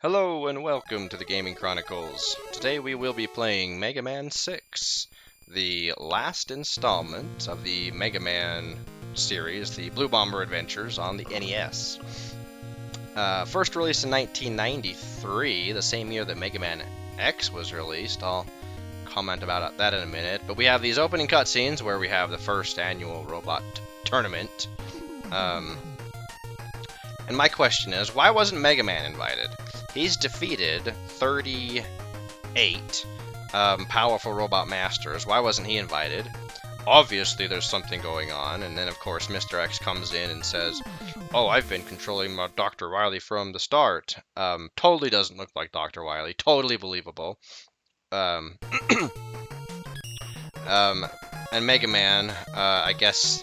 Hello and welcome to the Gaming Chronicles. Today we will be playing Mega Man 6, the last installment of the Mega Man series, the Blue Bomber Adventures on the NES. First released in 1993, the same year that Mega Man X was released. I'll comment about that in a minute. But we have these opening cutscenes where we have the first annual robot tournament. And my question is, why wasn't Mega Man invited? He's defeated 38 powerful robot masters. Why wasn't he invited? Obviously there's something going on, and then of course Mr. X comes in and says, "Oh, I've been controlling Dr. Wily from the start." Totally doesn't look like Dr. Wily. Totally believable. And Mega Man, I guess,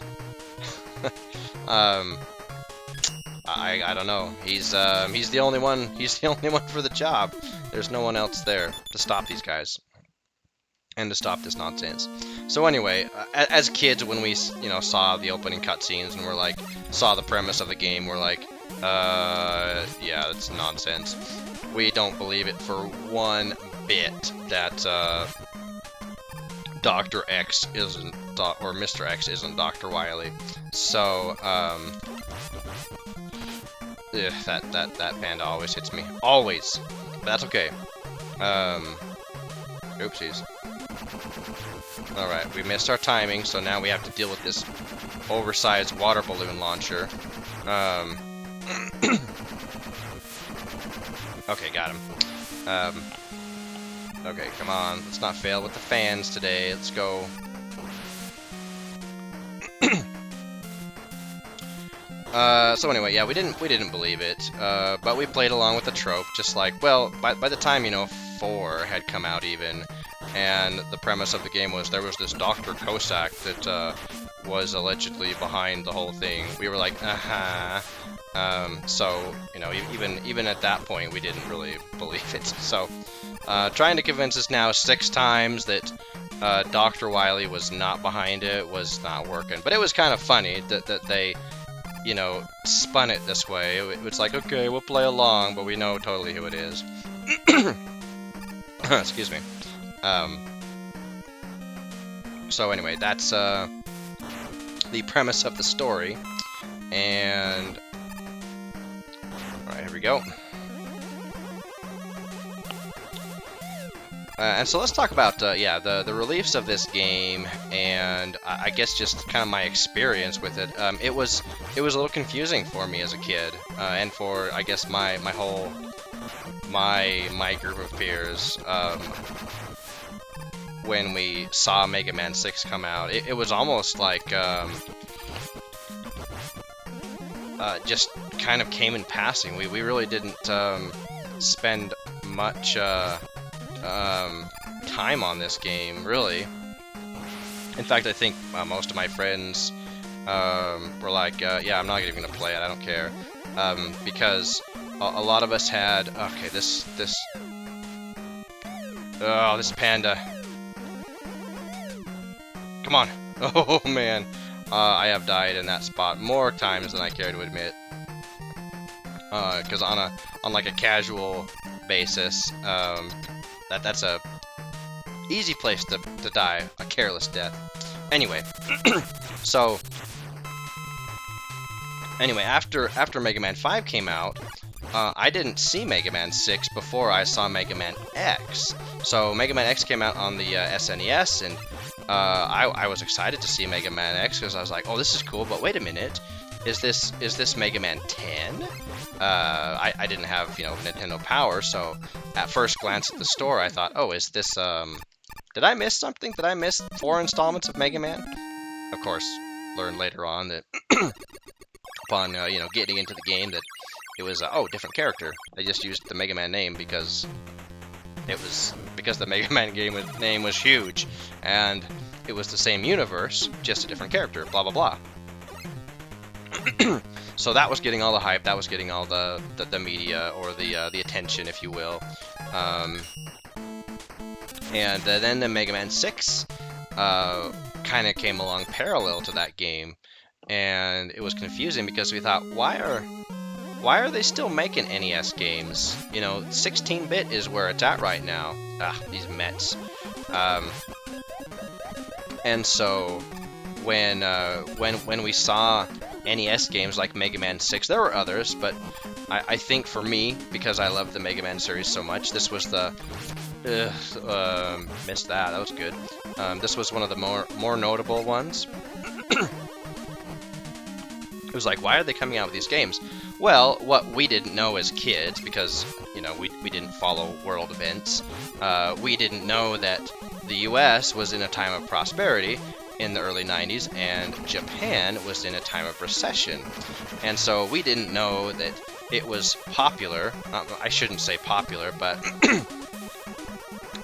I don't know. He's the only one. He's the only one for the job. There's no one else there to stop these guys and to stop this nonsense. So anyway, as kids, when we saw the opening cutscenes and saw the premise of the game, we're like, yeah, it's nonsense. We don't believe it for one bit that Dr. X isn't or Mr. X isn't Dr. Wily. So that panda always hits me. Always. But that's okay. Oopsies. Alright, we missed our timing, so now we have to deal with this oversized water balloon launcher. Okay, got him. Okay, come on. Let's not fail with the fans today. Let's go. So anyway, yeah, we didn't believe it, but we played along with the trope, just like, well, by the time, 4 had come out even, and the premise of the game was there was this Dr. Cossack that, was allegedly behind the whole thing. We were like, so, even at that point, we didn't really believe it. So, trying to convince us now 6 times that, Dr. Wily was not behind it was not working. But it was kind of funny that they spun it this way. It's like, okay, we'll play along, but we know totally who it is. Excuse me. So anyway, that's the premise of the story. And alright, here we go. And so let's talk about, the reliefs of this game, and I guess just kind of my experience with it. It was a little confusing for me as a kid, and for, I guess, my group of peers, when we saw Mega Man 6 come out. It was almost like, just kind of came in passing. We really didn't, spend much, time on this game, really. In fact, I think most of my friends were like, yeah, I'm not even gonna play it, I don't care. Because a lot of us had, okay, this panda. Come on. Oh, man. I have died in that spot more times than I care to admit. Because on like a casual basis, that's a easy place to die, a careless death. Anyway, so anyway, after Mega Man 5 came out, I didn't see Mega Man 6 before I saw Mega Man X. So Mega Man X came out on the SNES, and I was excited to see Mega Man X because I was like, oh, this is cool. But wait a minute, is this Mega Man 10? I didn't have, Nintendo Power, so at first glance at the store, I thought, oh, is this, did I miss something? Did I miss 4 installments of Mega Man? Of course, learned later on that, upon, getting into the game, that it was, different character. They just used the Mega Man name because the Mega Man name was huge, and it was the same universe, just a different character, blah, blah, blah. So that was getting all the hype, that was getting all the media, or the attention, if you will. And then the Mega Man 6 kind of came along parallel to that game, and it was confusing because we thought, why are why are they still making NES games? You know, 16-bit is where it's at right now. Ah, these Mets. And so when we saw NES games like Mega Man 6, there were others, but I think for me, because I love the Mega Man series so much, this was the missed that. That was good. This was one of the more notable ones. It was like, why are they coming out with these games? Well, what we didn't know as kids, because, you know, we didn't follow world events, we didn't know that the US was in a time of prosperity in the early 90s, and Japan was in a time of recession. And so we didn't know that it was popular, I shouldn't say popular, but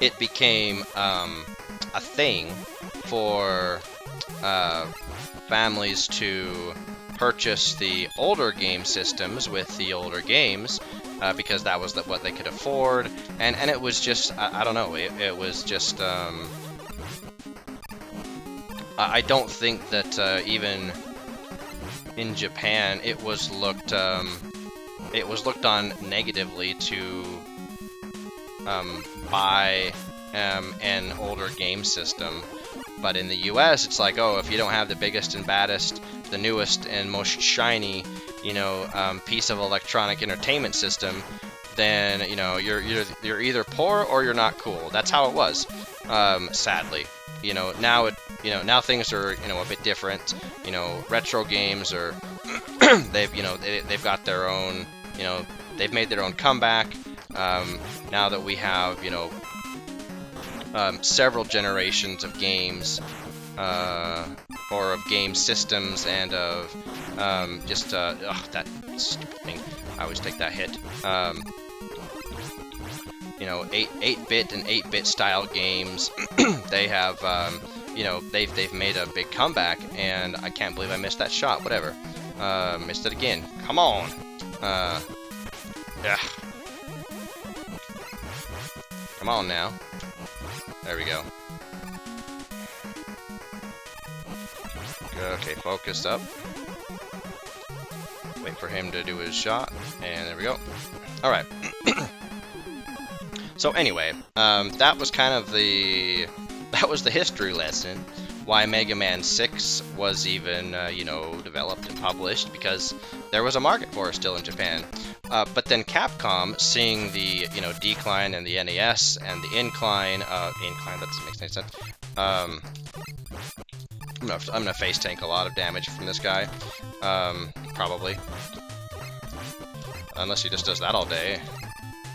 it became a thing for families to purchase the older game systems with the older games because that was what they could afford, and it was just I don't know, it was just I don't think that even in Japan it was looked on negatively to buy an older game system. But in the US, it's like, oh, if you don't have the biggest and baddest, the newest and most shiny, you know, piece of electronic entertainment system, then, you know, you're either poor or you're not cool. That's how it was, sadly. You know, now things are, you know, a bit different. You know, retro games are they've got their own, you know, they've made their own comeback. Now that we have, you know, several generations of games, or of game systems, and of that stupid thing. I always take that hit. You know, 8-bit and 8-bit style games. They have, you know, they've made a big comeback, and I can't believe I missed that shot. Whatever. Missed it again. Come on. Yeah. Come on now. There we go. Okay, focus up. Wait for him to do his shot, and there we go. Alright. So anyway, that was kind of the history lesson. Why Mega Man 6 was even, you know, developed and published, because there was a market for it still in Japan. But then Capcom, seeing the, you know, decline in the NES and the incline, that doesn't make any sense. I'm gonna face tank a lot of damage from this guy, probably. Unless he just does that all day.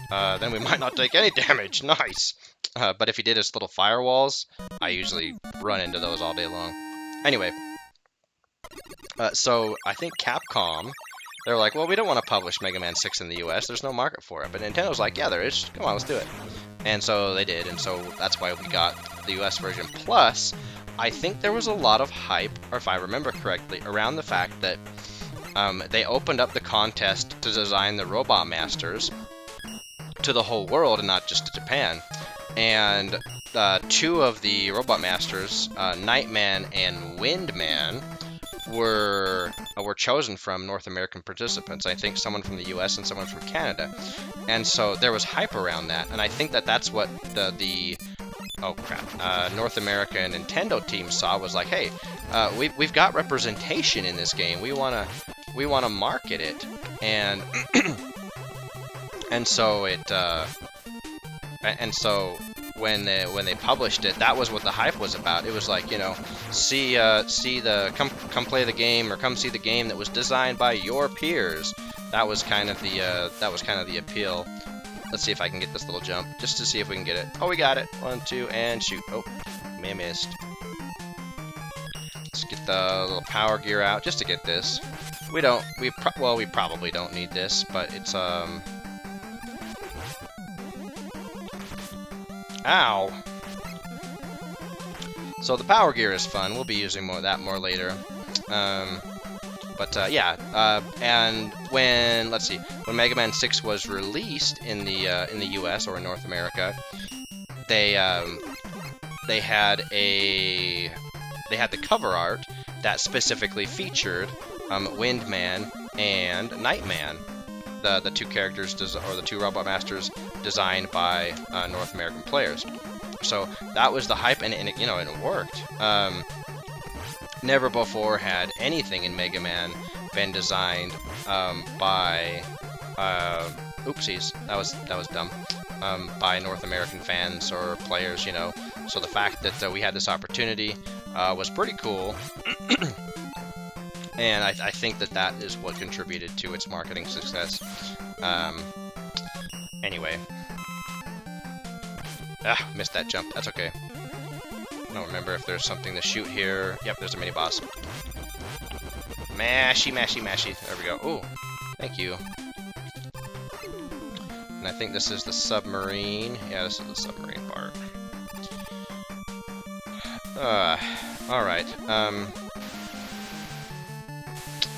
Then we might not take any damage. Nice! But if he did his little firewalls, I usually run into those all day long. Anyway, so I think Capcom, they're like, well, we don't want to publish Mega Man 6 in the US. There's no market for it. But Nintendo's like, yeah, there is. Come on, let's do it. And so they did, and so that's why we got the US version. Plus, I think there was a lot of hype, or if I remember correctly, around the fact that they opened up the contest to design the Robot Masters to the whole world and not just to Japan. And two of the Robot Masters, Nightman and Windman, were chosen from North American participants. I think someone from the US and someone from Canada. And so there was hype around that, and I think that that's what the North America and Nintendo team saw, was like, hey, we've got representation in this game. We wanna market it, and and so it when they published it, that was what the hype was about. It was like, you know, come play the game, or come see the game that was designed by your peers. That was kind of the appeal. Let's see if I can get this little jump, just to see if we can get it. Oh, we got it. 1, 2, and shoot. Oh, may have missed. Let's get the little power gear out just to get this. We probably don't need this, but it's Ow! So the power gear is fun. We'll be using that more later. And when Mega Man 6 was released in the US, or in North America, they had the cover art that specifically featured Windman and Nightman. the two characters or the two Robot Masters designed by North American players. So that was the hype, and it, you know, and it worked. Never before had anything in Mega Man been designed by oopsies, that was dumb. By North American fans or players, you know. So the fact that we had this opportunity was pretty cool. And I think that is what contributed to its marketing success. Anyway. Ah, missed that jump. That's okay. I don't remember if there's something to shoot here. Yep, there's a mini-boss. Mashy, mashy, mashy. There we go. Ooh, thank you. And I think this is the submarine. Yeah, this is the submarine part. Alright.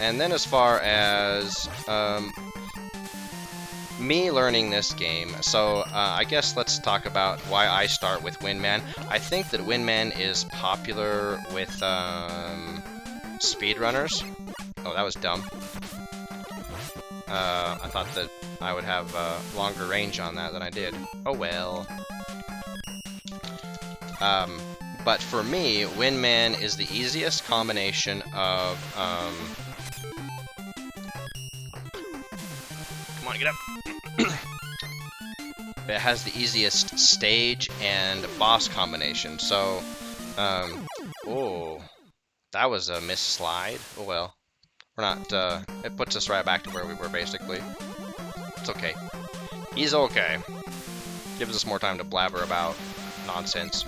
And then as far as me learning this game, so I guess let's talk about why I start with Windman. I think that Windman is popular with speedrunners. Oh, that was dumb. I thought that I would have longer range on that than I did. Oh well. But for me, Windman is the easiest combination of come on, get up. It has the easiest stage and boss combination. So, oh, that was a missed slide. Oh well, we're not. It puts us right back to where we were basically. It's okay. He's okay. Gives us more time to blabber about nonsense.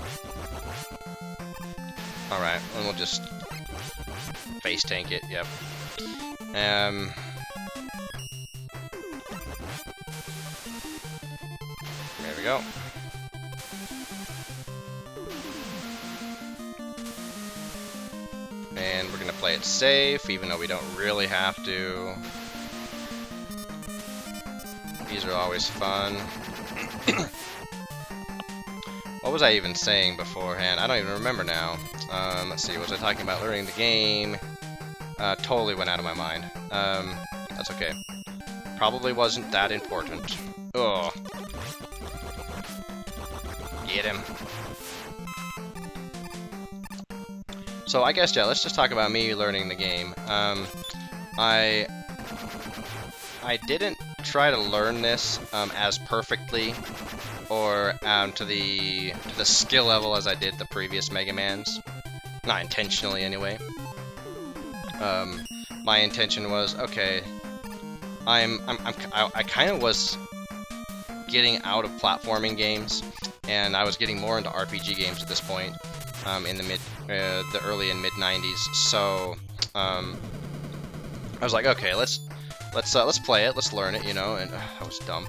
All right, and we'll just face tank it. Yep. There we go. And we're gonna play it safe, even though we don't really have to. These are always fun. What was I even saying beforehand? I don't even remember now. Let's see, was I talking about learning the game? Totally went out of my mind. That's okay. Probably wasn't that important. Ugh. Get him. So I guess, yeah, let's just talk about me learning the game. I didn't try to learn this as perfectly or to the skill level as I did the previous Mega Mans. Not intentionally, anyway. My intention was, okay, I kind of was getting out of platforming games, and I was getting more into RPG games at this point, in the early and mid '90s. So I was like, okay, let's play it, let's learn it, you know. And that was dumb.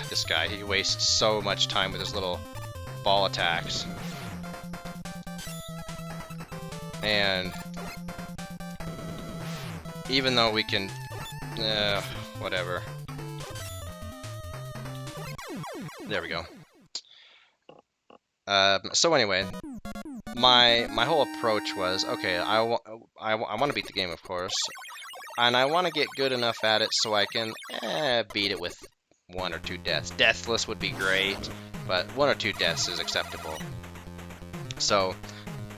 This guy, he wastes so much time with his little ball attacks. And even though we can, whatever. There we go. So anyway, my whole approach was, okay, I want to beat the game, of course, and I want to get good enough at it so I can beat it with 1 or 2 deaths. Deathless would be great, but 1 or 2 deaths is acceptable. So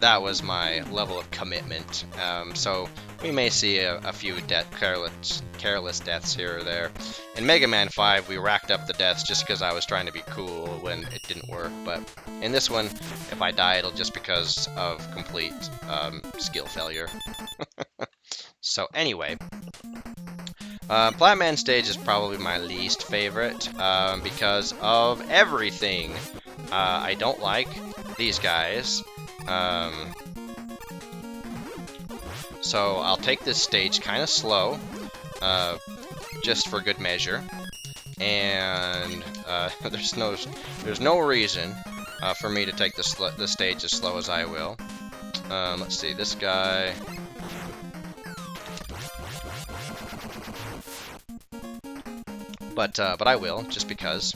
that was my level of commitment. So we may see a few careless deaths here or there. In Mega Man 5, we racked up the deaths just because I was trying to be cool when it didn't work. But in this one, if I die, it'll just because of complete skill failure. So anyway, Platman stage is probably my least favorite because of everything. I don't like these guys. So I'll take this stage kind of slow, just for good measure, and there's no reason for me to take the stage as slow as I will. Let's see, this guy. But I will, just because.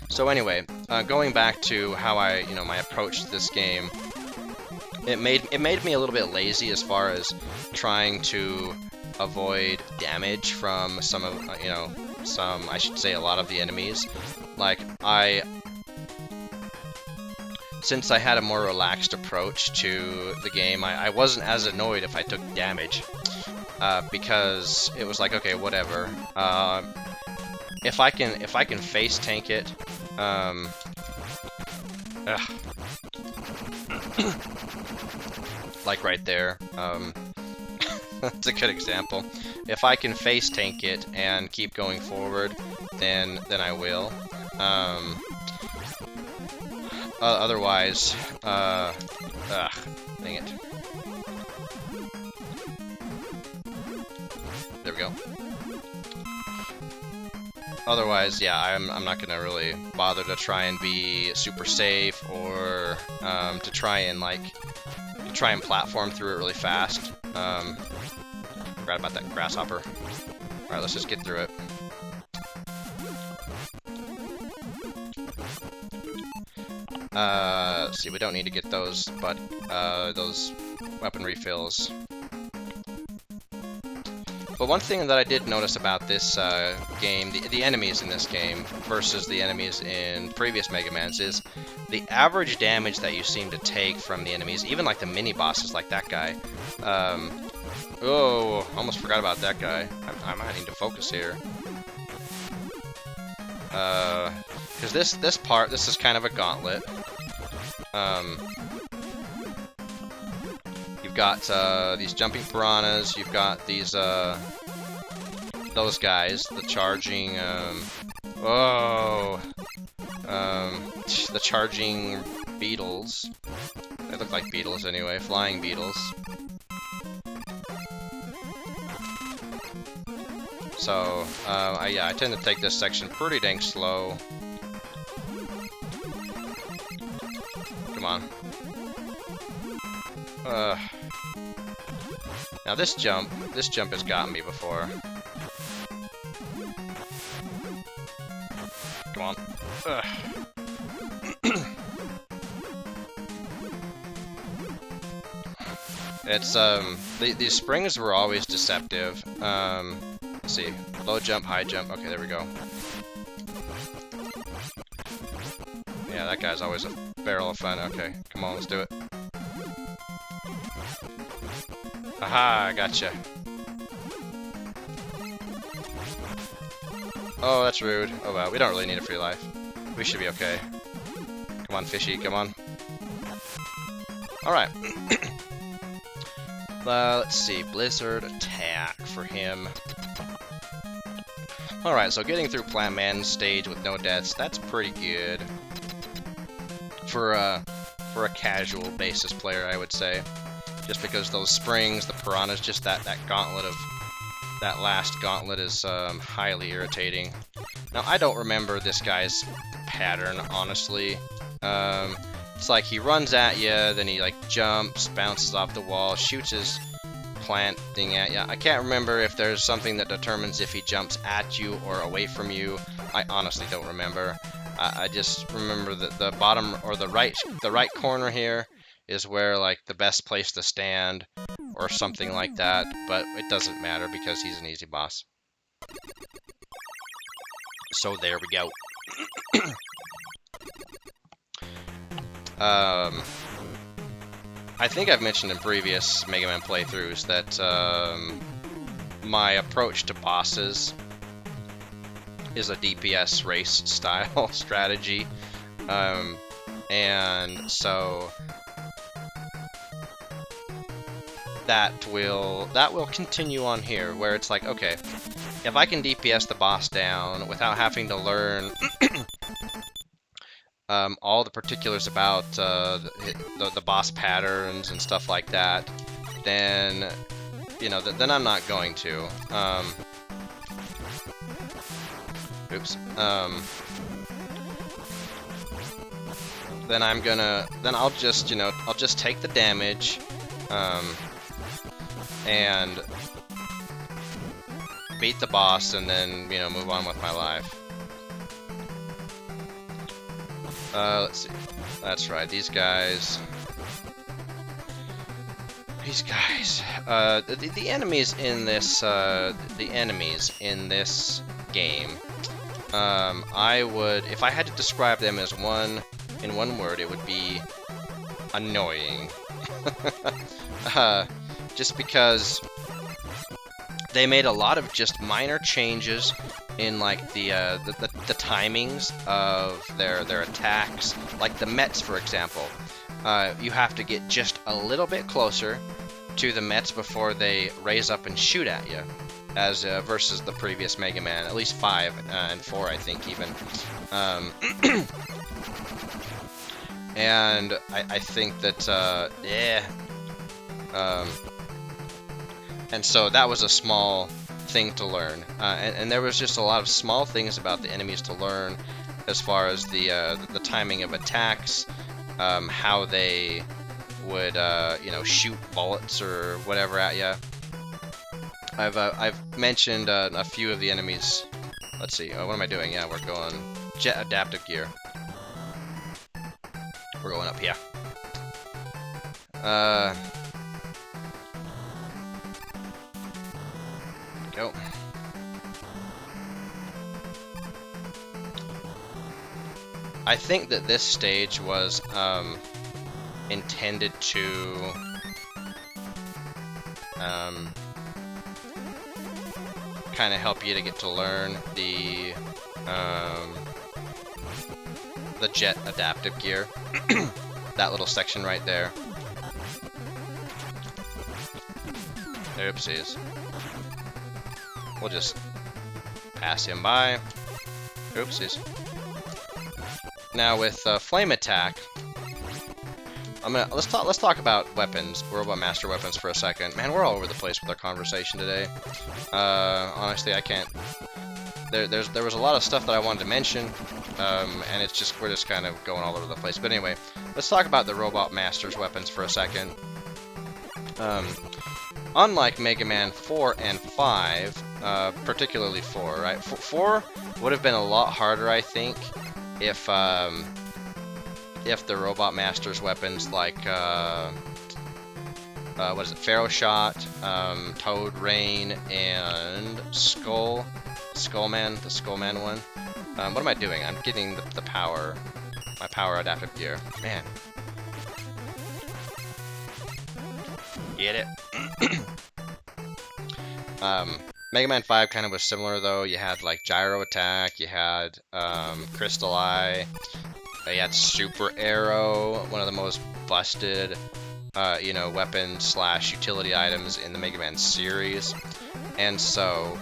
So anyway, going back to how my approach to this game, it made me a little bit lazy as far as trying to avoid damage from some of, I should say a lot of the enemies. Like, since I had a more relaxed approach to the game, I wasn't as annoyed if I took damage, because it was like, okay, whatever. If I can face tank it, like right there, that's a good example. If I can face tank it and keep going forward, then I will. Otherwise, dang it. There we go. Otherwise, yeah, I'm not gonna really bother to try and be super safe, or to try and platform through it really fast. Forgot about that grasshopper. All right, let's just get through it. Let's see, we don't need to get those, but those weapon refills. But one thing that I did notice about this game, the enemies in this game versus the enemies in previous Mega Mans, is the average damage that you seem to take from the enemies, even like the mini bosses like that guy. Oh, almost forgot about that guy. I might need to focus here. Because this is kind of a gauntlet. You've got these jumping piranhas. You've got these those guys, the charging the charging beetles. They look like beetles anyway, flying beetles. So yeah, I tend to take this section pretty dang slow. Come on. Now this jump has gotten me before. Come on. It's these springs were always deceptive. Let's see, low jump, high jump. Okay, there we go. Yeah, that guy's always a barrel of fun. Okay, come on, let's do it. Aha, gotcha. Oh, that's rude. Oh well, we don't really need a free life. We should be okay. Come on, fishy, come on. Alright. Let's see, Blizzard attack for him. Alright, so getting through Plant Man stage with no deaths, that's pretty good. For a casual basis player, I would say. Just because those springs, the piranhas, just that gauntlet of... That last gauntlet is highly irritating. Now, I don't remember this guy's pattern, honestly. It's like he runs at you, then he like jumps, bounces off the wall, shoots his plant thing at you. I can't remember if there's something that determines if he jumps at you or away from you. I honestly don't remember. I just remember that the bottom or the right corner here is where like the best place to stand or something like that, but it doesn't matter because he's an easy boss. So there we go. I think I've mentioned in previous Mega Man playthroughs that my approach to bosses is a DPS race style strategy, and so that will continue on here, where it's like, okay, if I can DPS the boss down without having to learn all the particulars about the boss patterns and stuff like that, then then I'm not going to. Oops. Then I'll just I'll just take the damage, and beat the boss, and then move on with my life. Let's see. That's right, these guys. These guys. The enemies in this, game, I would, if I had to describe them as in one word, it would be annoying. Just because they made a lot of just minor changes in like the timings of their attacks. Like the Mets, for example, you have to get just a little bit closer to the Mets before they raise up and shoot at you, as versus the previous Mega Man, at least 5 and 4, I think even. And I think that and so that was a small thing to learn, and there was just a lot of small things about the enemies to learn, as far as the timing of attacks, how they would you know, shoot bullets or whatever at you. I've mentioned a few of the enemies. Let's see. What am I doing? Yeah, we're going jet adaptive gear. We're going up here. Go. I think that this stage was intended to kind of help you to get to learn the jet adaptive gear. That little section right there. Oopsies. We'll just pass him by. Oopsies. Now with flame attack, let's talk about weapons, Robot Master weapons for a second. Man, we're all over the place with our conversation today. Honestly, I can't. There was a lot of stuff that I wanted to mention, and it's just, we're just kind of going all over the place. But anyway, let's talk about the Robot Master's weapons for a second. Unlike Mega Man 4 and 5, particularly 4, right? 4 would have been a lot harder, I think, if the Robot Master's weapons, like what is it, Pharaoh Shot, Toad Rain, and Skullman, the Skullman one. What am I doing? I'm getting the power, my power adaptive gear. Man. Get it? Mega Man 5 kind of was similar, though. You had, like, Gyro Attack, you had Crystal Eye, you had Super Arrow, one of the most busted, you know, weapons / utility items in the Mega Man series. And so,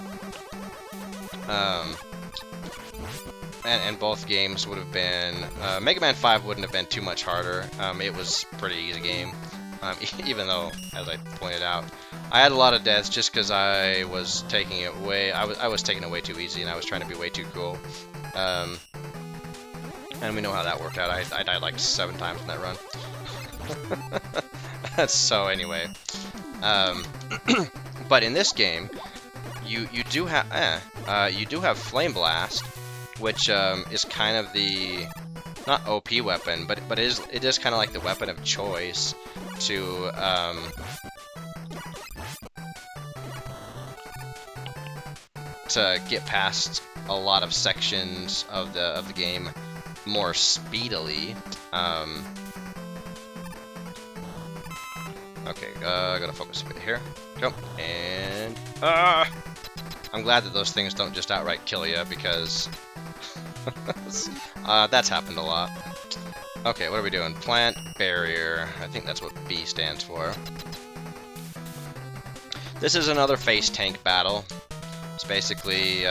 and both games would have been, Mega Man 5 wouldn't have been too much harder. It was a pretty easy game. Even though, as I pointed out, I had a lot of deaths just because I was taking it way, I was taking it way too easy, and I was trying to be way too cool. And we know how that worked out. I died like 7 times in that run. So anyway, but in this game, you do have Flame Blast, which is kind of the, not OP weapon, but it is kind of like the weapon of choice to get past a lot of sections of the game more speedily. Okay, gotta focus a bit here. Go, and I'm glad that those things don't just outright kill you, because that's happened a lot. Okay, what are we doing? Plant Barrier. I think that's what B stands for. This is another face tank battle. It's basically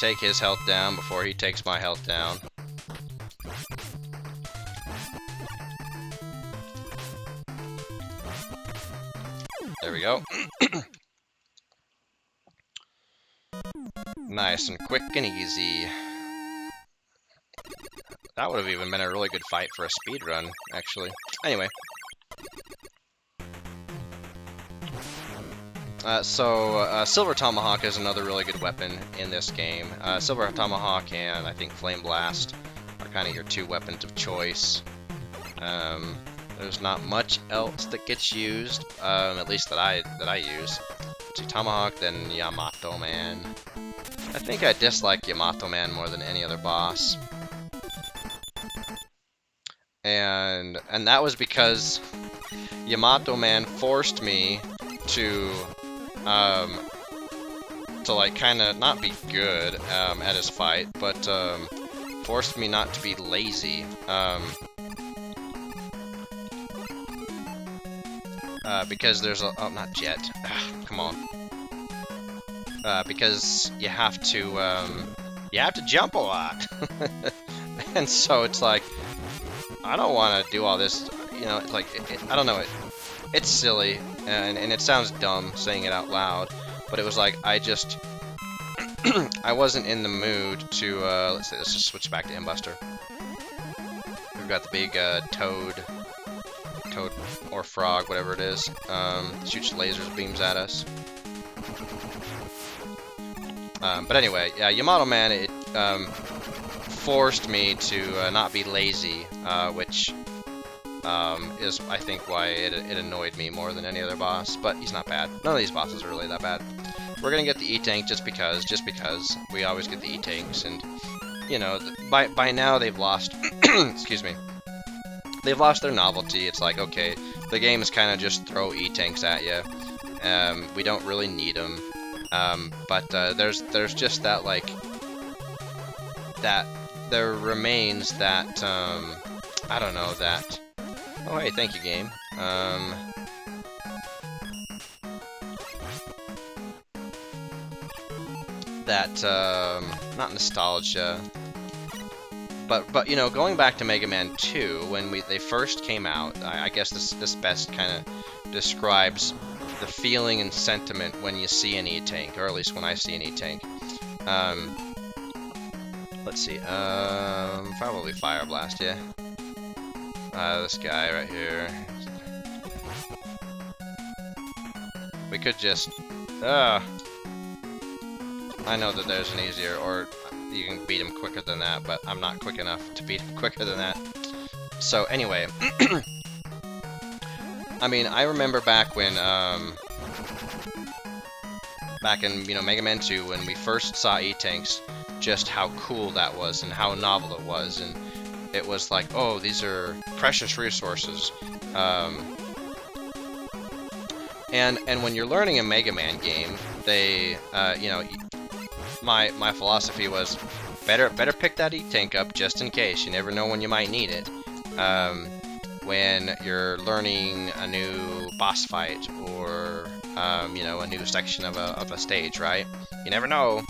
take his health down before he takes my health down. There we go. Nice and quick and easy. That would have even been a really good fight for a speed run, actually. Anyway. Silver Tomahawk is another really good weapon in this game. Silver Tomahawk and I think Flame Blast are kind of your two weapons of choice. There's not much else that gets used, at least that I use. Let's see, Tomahawk, then Yamato Man. I think I dislike Yamato Man more than any other boss. And that was because Yamato Man forced me to like kind of not be good at his fight, but forced me not to be lazy. Because there's a not jet. Come on. Because you have to jump a lot, and so it's like I don't want to do all this. You know, it's like I don't know. It's silly, and it sounds dumb saying it out loud, but it was like I just I wasn't in the mood to let's just switch back to Mbuster. We've got the big toad or frog, whatever it is, shoots lasers beams at us. But anyway, yeah, Yamato Man, it forced me to not be lazy, which is, I think, why it annoyed me more than any other boss. But he's not bad. None of these bosses are really that bad. We're gonna get the E-Tank just because we always get the E-Tanks, and you know, by now they've lost. Excuse me. They've lost their novelty. It's like, okay, the games kind of just throw E-Tanks at you. We don't really need them. But there's just that, like, that there remains that, I don't know, that, oh hey, thank you, game. That, not nostalgia, but you know, going back to Mega Man 2, when they first came out, I guess this best kind of describes the feeling and sentiment when you see an E-Tank, or at least when I see an E-Tank. Let's see, probably Fire Blast, yeah. This guy right here. We could just, I know that there's an easier, or you can beat him quicker than that, but I'm not quick enough to beat him quicker than that. So anyway, I mean, I remember back when, back in, you know, Mega Man 2, when we first saw E-Tanks, just how cool that was and how novel it was, and it was like, oh, these are precious resources. And when you're learning a Mega Man game, they, you know, my philosophy was better pick that E-Tank up just in case. You never know when you might need it. When you're learning a new boss fight or you know, a new section of a stage, right? You never know.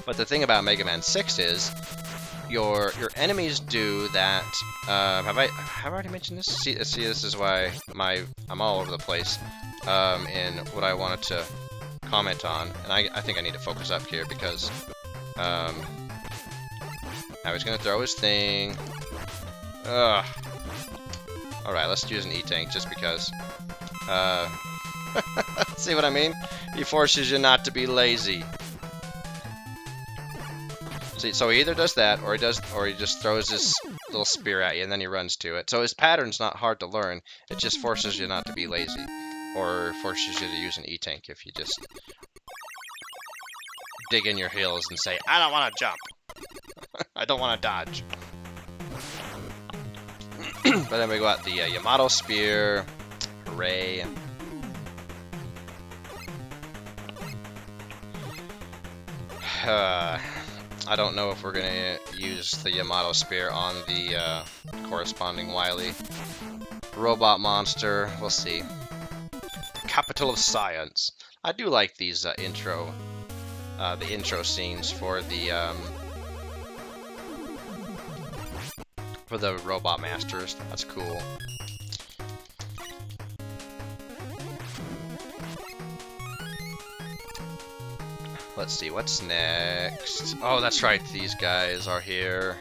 But the thing about Mega Man 6 is your enemies do that. Have I already mentioned this? See, this is why I'm all over the place in what I wanted to comment on, and I think I need to focus up here because now he's gonna throw his thing. Ugh. All right, let's use an E-Tank just because. See what I mean? He forces you not to be lazy. See, so he either does that, or he just throws his little spear at you, and then he runs to it. So his pattern's not hard to learn. It just forces you not to be lazy, or forces you to use an E-Tank if you just dig in your heels and say, I don't want to jump. I don't want to dodge. But then we got the Yamato Spear. Hooray. I don't know if we're going to use the Yamato Spear on the corresponding Wily robot monster. We'll see. Capital of Science. I do like these the intro scenes for the robot masters. That's cool. Let's see, what's next? Oh, that's right, these guys are here.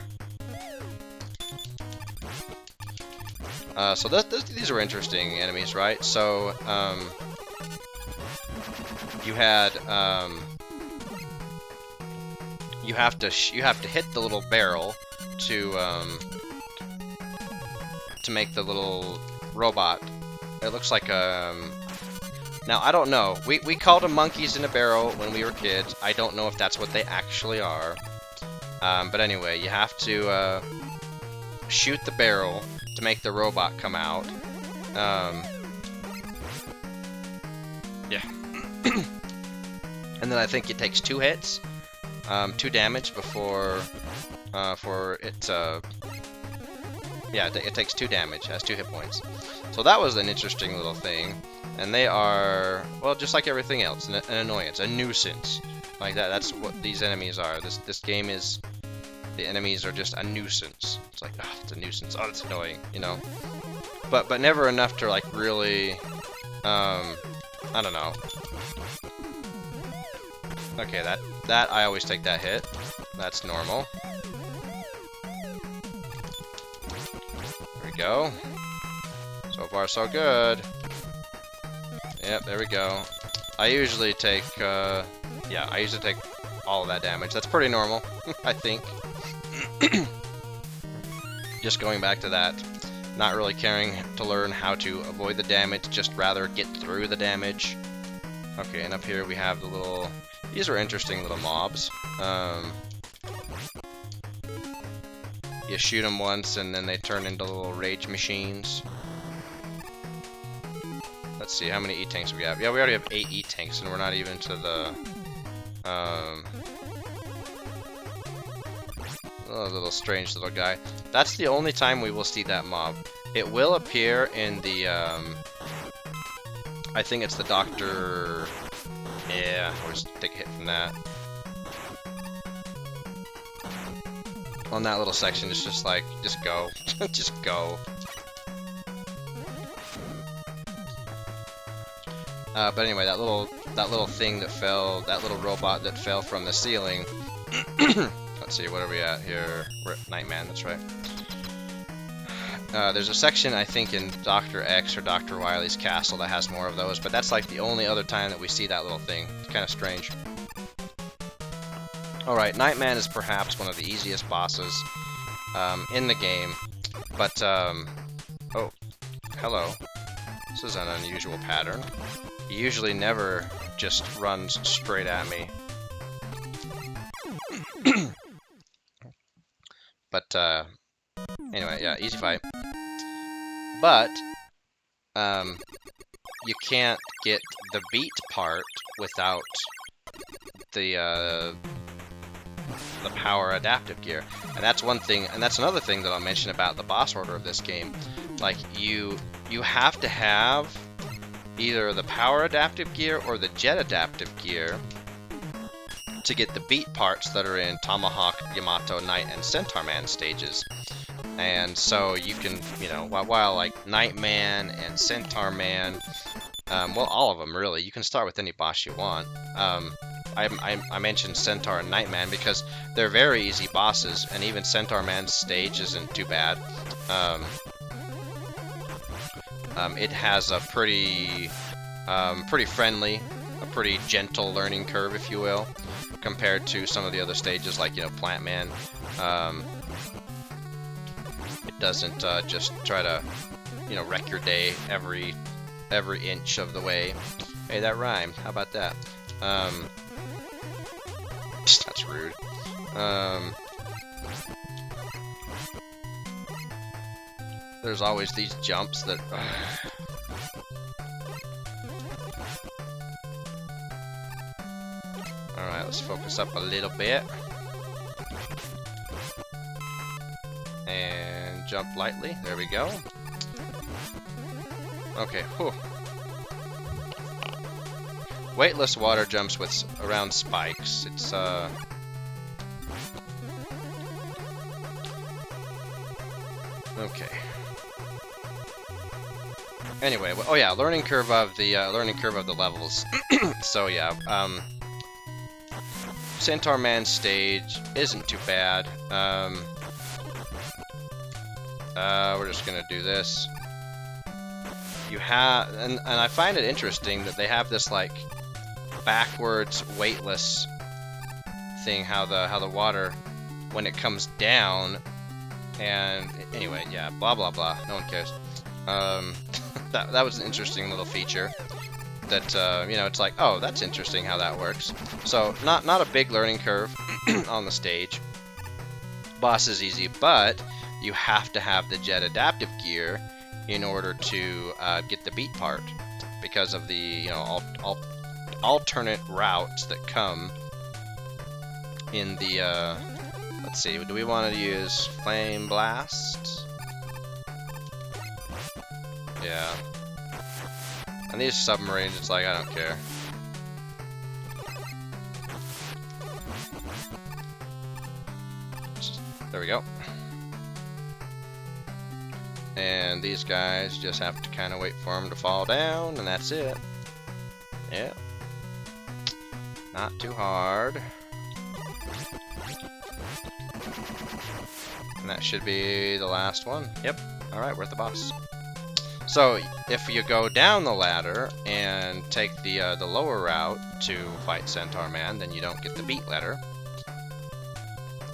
So these are interesting enemies, right? So, you had you have to hit the little barrel to make the little robot. It looks like now I don't know. We called them monkeys in a barrel when we were kids. I don't know if that's what they actually are. But anyway, you have to shoot the barrel to make the robot come out. Yeah. And then I think it takes 2 hits, 2 damage before for it. Yeah, it takes 2 damage. Has 2 hit points. So that was an interesting little thing. And they are, well, just like everything else, an annoyance, a nuisance. Like that. That's what these enemies are. This game is. The enemies are just a nuisance. It's like, oh, it's a nuisance. Oh, it's annoying, you know. But never enough to like really, I don't know. Okay, that I always take that hit. That's normal. There we go. So far, so good. Yep, there we go. I usually take, yeah, I usually take all of that damage. That's pretty normal, I think. Just going back to that, not really caring to learn how to avoid the damage, just rather get through the damage. Okay, and up here we have the little, these are interesting little mobs. You shoot them once and then they turn into little rage machines. Let's see, how many E-tanks we have? Yeah, we already have 8 E-tanks and we're not even to the, oh, little strange little guy. That's the only time we will see that mob. It will appear in the, I think it's the Doctor... Yeah, we'll just take a hit from that. On that little section, it's just like, just go. Just go. But anyway, that little thing that fell, that little robot that fell from the ceiling. Let's see, what are we at here? We're at Nightman, that's right. There's a section, I think, in Dr. X or Dr. Wily's castle that has more of those, but that's like the only other time that we see that little thing. It's kind of strange. Alright, Nightman is perhaps one of the easiest bosses in the game, but, oh, hello. This is an unusual pattern. He usually never just runs straight at me. But, anyway, yeah, easy fight. But, you can't get the beat part without the power adaptive gear. And that's one thing, and that's another thing that I'll mention about the boss order of this game. Like, you have to have either the power adaptive gear or the jet adaptive gear to get the beat parts that are in Tomahawk, Yamato, Knight, and Centaur Man stages. And so you can, you know, while like Nightman and Centaur Man, well, all of them really, you can start with any boss you want. I mentioned Centaur and Nightman because they're very easy bosses, and even Centaur Man's stage isn't too bad. It has a pretty friendly, a pretty gentle learning curve, if you will, compared to some of the other stages, like, you know, Plant Man. It doesn't just try to, you know, wreck your day every inch of the way. Hey, that rhymed. How about that? That's rude. There's always these jumps that... Alright, let's focus up a little bit. And jump lightly. There we go. Okay, whew. Weightless water jumps with around spikes. It's, okay. Anyway, well, oh yeah, learning curve of the levels. So yeah, Centaur Man's stage isn't too bad. We're just gonna do this. You have, and I find it interesting that they have this like backwards weightless thing, how the water, when it comes down, and anyway, yeah, blah blah blah, no one cares. That was an interesting little feature that, you know, it's like, oh, that's interesting how that works. So not a big learning curve on the stage. Boss is easy, but you have to have the jet adaptive gear in order to get the beat part, because of the, you know, alternate routes that come in the, let's see, do we want to use Flame Blast? Yeah. And these submarines, it's like, I don't care. There we go. And these guys just have to kind of wait for them to fall down, and that's it. Yeah. Not too hard. And that should be the last one. Yep. Alright, we're at the boss. So, if you go down the ladder and take the lower route to fight Centaur Man, then you don't get the beat letter.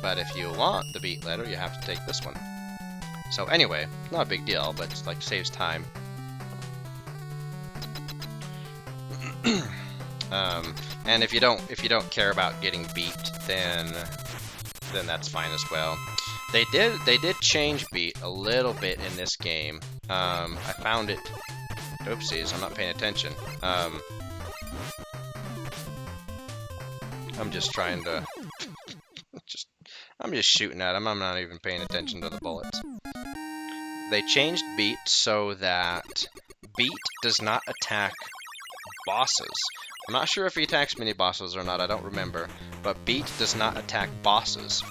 But if you want the beat letter, you have to take this one. So anyway, not a big deal, but it's like saves time. And if you don't care about getting beat, then that's fine as well. They did change beat a little bit in this game. I found it. Oopsies, I'm not paying attention. I'm just trying to. I'm just shooting at him. I'm not even paying attention to the bullets. They changed beat so that beat does not attack bosses. I'm not sure if he attacks mini bosses or not. I don't remember. But beat does not attack bosses.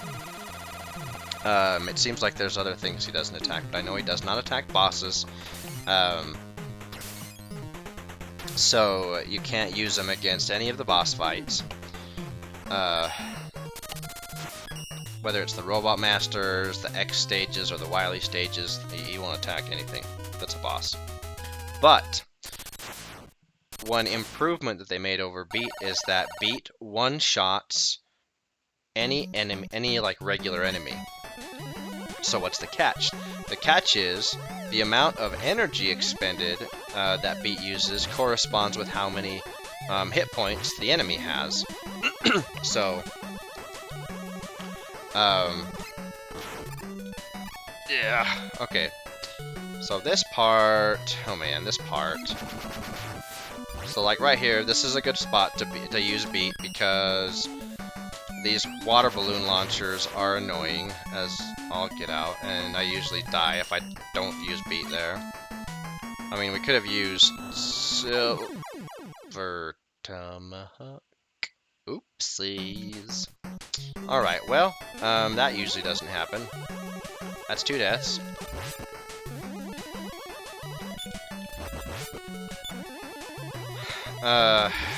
It seems like there's other things he doesn't attack, but I know he does not attack bosses. So you can't use him against any of the boss fights. Whether it's the Robot Masters, the X stages, or the Wily stages, he won't attack anything that's a boss. But one improvement that they made over Beat is that Beat one-shots any enemy, any like regular enemy. So what's the catch? The catch is the amount of energy expended that Beat uses corresponds with how many hit points the enemy has. So yeah, okay. So this part, oh man, this part. So like right here, this is a good spot to use Beat because these water balloon launchers are annoying as all get out, and I usually die if I don't use Beat there. I mean, we could have used Silver Tomahawk. Oopsies. Alright, well, that usually doesn't happen. That's 2 deaths.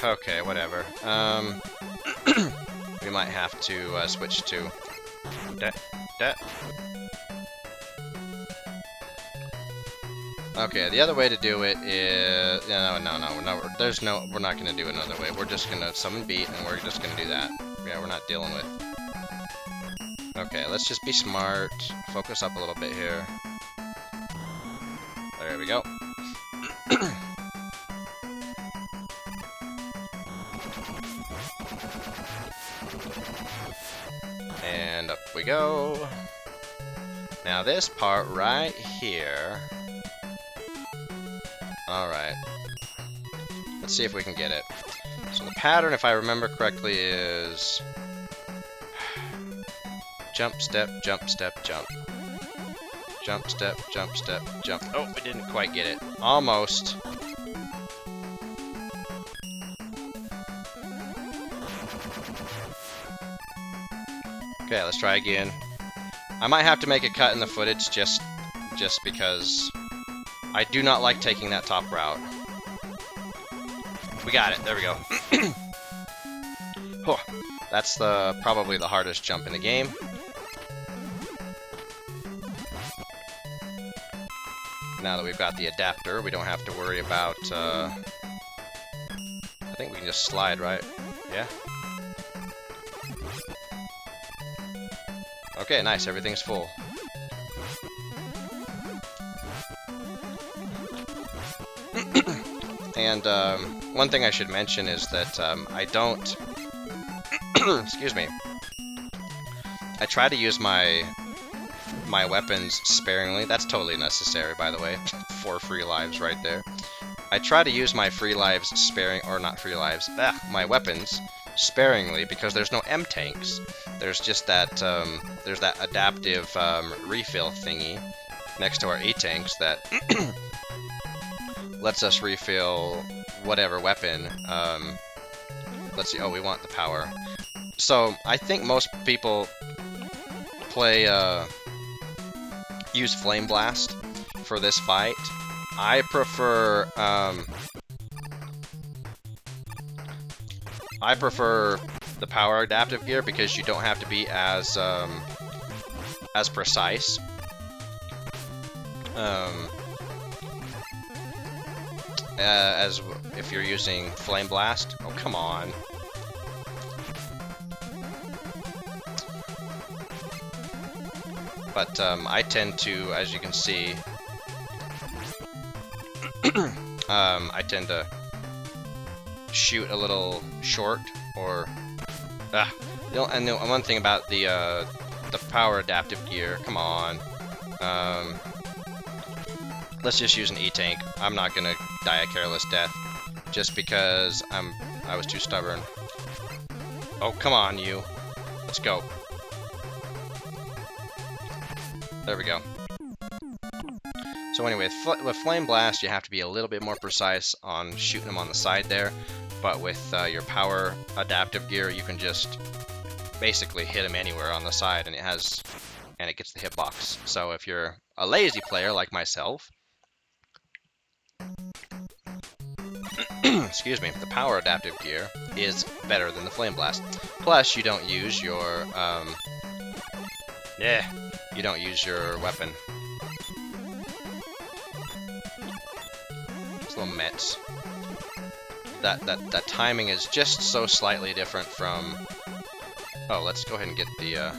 Okay, whatever. We might have to switch to Okay, the other way to do it is no, we're not gonna do it another way. We're just gonna summon Beat and we're just gonna do that. Yeah, we're not dealing with. Okay, let's just be smart. Focus up a little bit here. There we go. And up we go. Now this part right here. Alright. Let's see if we can get it. So the pattern, if I remember correctly, is jump, step, jump, step, jump. Jump, step, jump, step, jump. Oh, we didn't quite get it. Almost. Okay, let's try again. I might have to make a cut in the footage just because I do not like taking that top route. We got it. There we go. Oh, that's probably the hardest jump in the game. Now that we've got the adapter, we don't have to worry about I think we can just slide, right? Yeah. Okay, nice. Everything's full. And one thing I should mention is that I don't... excuse me. I try to use my weapons sparingly. That's totally necessary, by the way. 4 free lives right there. I try to use my free lives my weapons sparingly because there's no M tanks. There's just that there's that adaptive refill thingy next to our E tanks that lets us refill whatever weapon. Let's see. Oh, we want the power. So I think most people play use Flame Blast for this fight. I prefer the power adaptive gear because you don't have to be as precise. As if you're using Flame Blast. Oh, come on. But I tend to, as you can see, I tend to shoot a little short, or and the one thing about the power adaptive gear. Come on, let's just use an E-tank. I'm not gonna die a careless death just because I was too stubborn. Oh, come on, you. Let's go. There we go. So anyway, with Flame Blast, you have to be a little bit more precise on shooting them on the side there, but with your power adaptive gear, you can just basically hit them anywhere on the side, and it gets the hitbox. So if you're a lazy player like myself, excuse me, the power adaptive gear is better than the Flame Blast. Plus, you don't use your you don't use your weapon. These little Mets. That timing is just so slightly different from... Oh, let's go ahead and get the...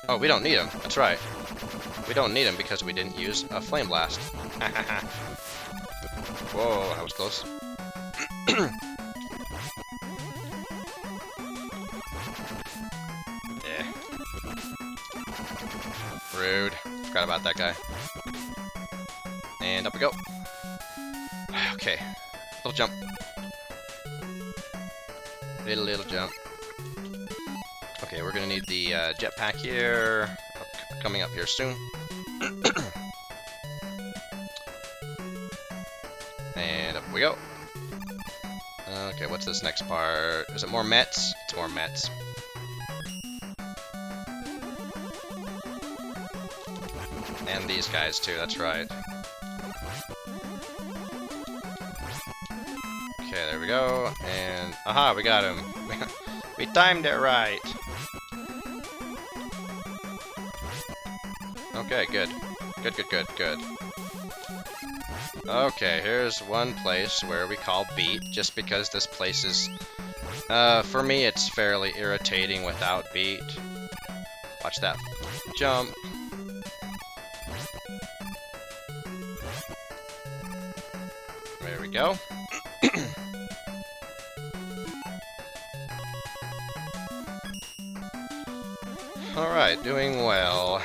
Oh, we don't need them. That's right. We don't need them because we didn't use a Flame Blast. Whoa, that was close. Yeah. Rude. Forgot about that guy. And up we go. Okay. Little jump. Little jump. Okay, we're gonna need the jetpack here. Coming up here soon. And up we go. Okay, what's this next part? Is it more Mets? It's more Mets. And these guys too, that's right. Okay, there we go. And aha, we got him. We timed it right. Okay, good. Good. Okay, here's one place where we call beat, just because this place is, for me, it's fairly irritating without beat. Watch that jump. There we go. Alright, doing well.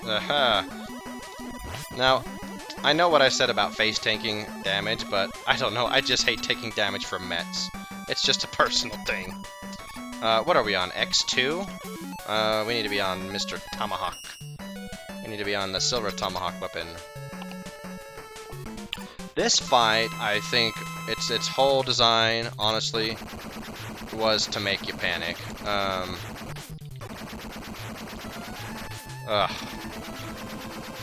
Aha. Now, I know what I said about face tanking damage, but I don't know, I just hate taking damage from Mets. It's just a personal thing. What are we on? X2? We need to be on Mr. Tomahawk. We need to be on the Silver Tomahawk weapon. This fight, I think, its whole design, honestly, was to make you panic.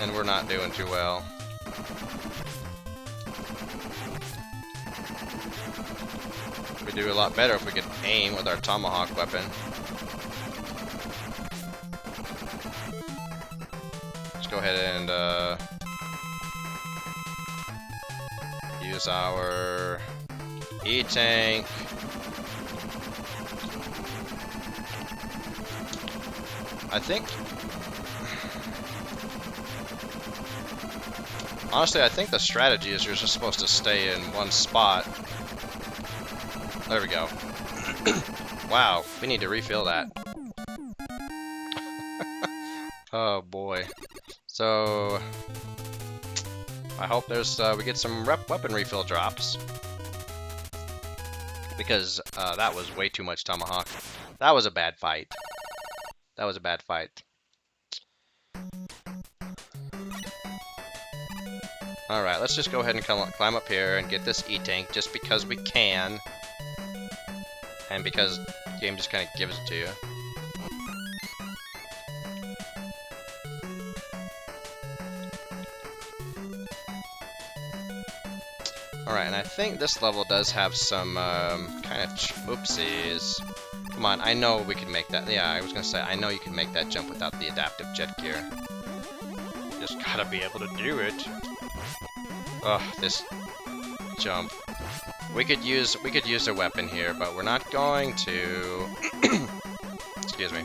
And we're not doing too well. We'd do a lot better if we could aim with our Tomahawk weapon. Let's go ahead and use our E-tank. I think... Honestly, I think the strategy is you're just supposed to stay in one spot. There we go. Wow, we need to refill that. Oh boy. So... I hope there's we get some weapon refill drops. Because that was way too much tomahawk. That was a bad fight. That was a bad fight. Alright, let's just go ahead and climb up here and get this E-tank just because we can. And because the game just kind of gives it to you. Alright, and I think this level does have some kind of oopsies. Come on, I know we can make that. Yeah, I was gonna say, I know you can make that jump without the adaptive jet gear. Just gotta be able to do it. Ugh, this jump. We could use a weapon here, but we're not going to. Excuse me.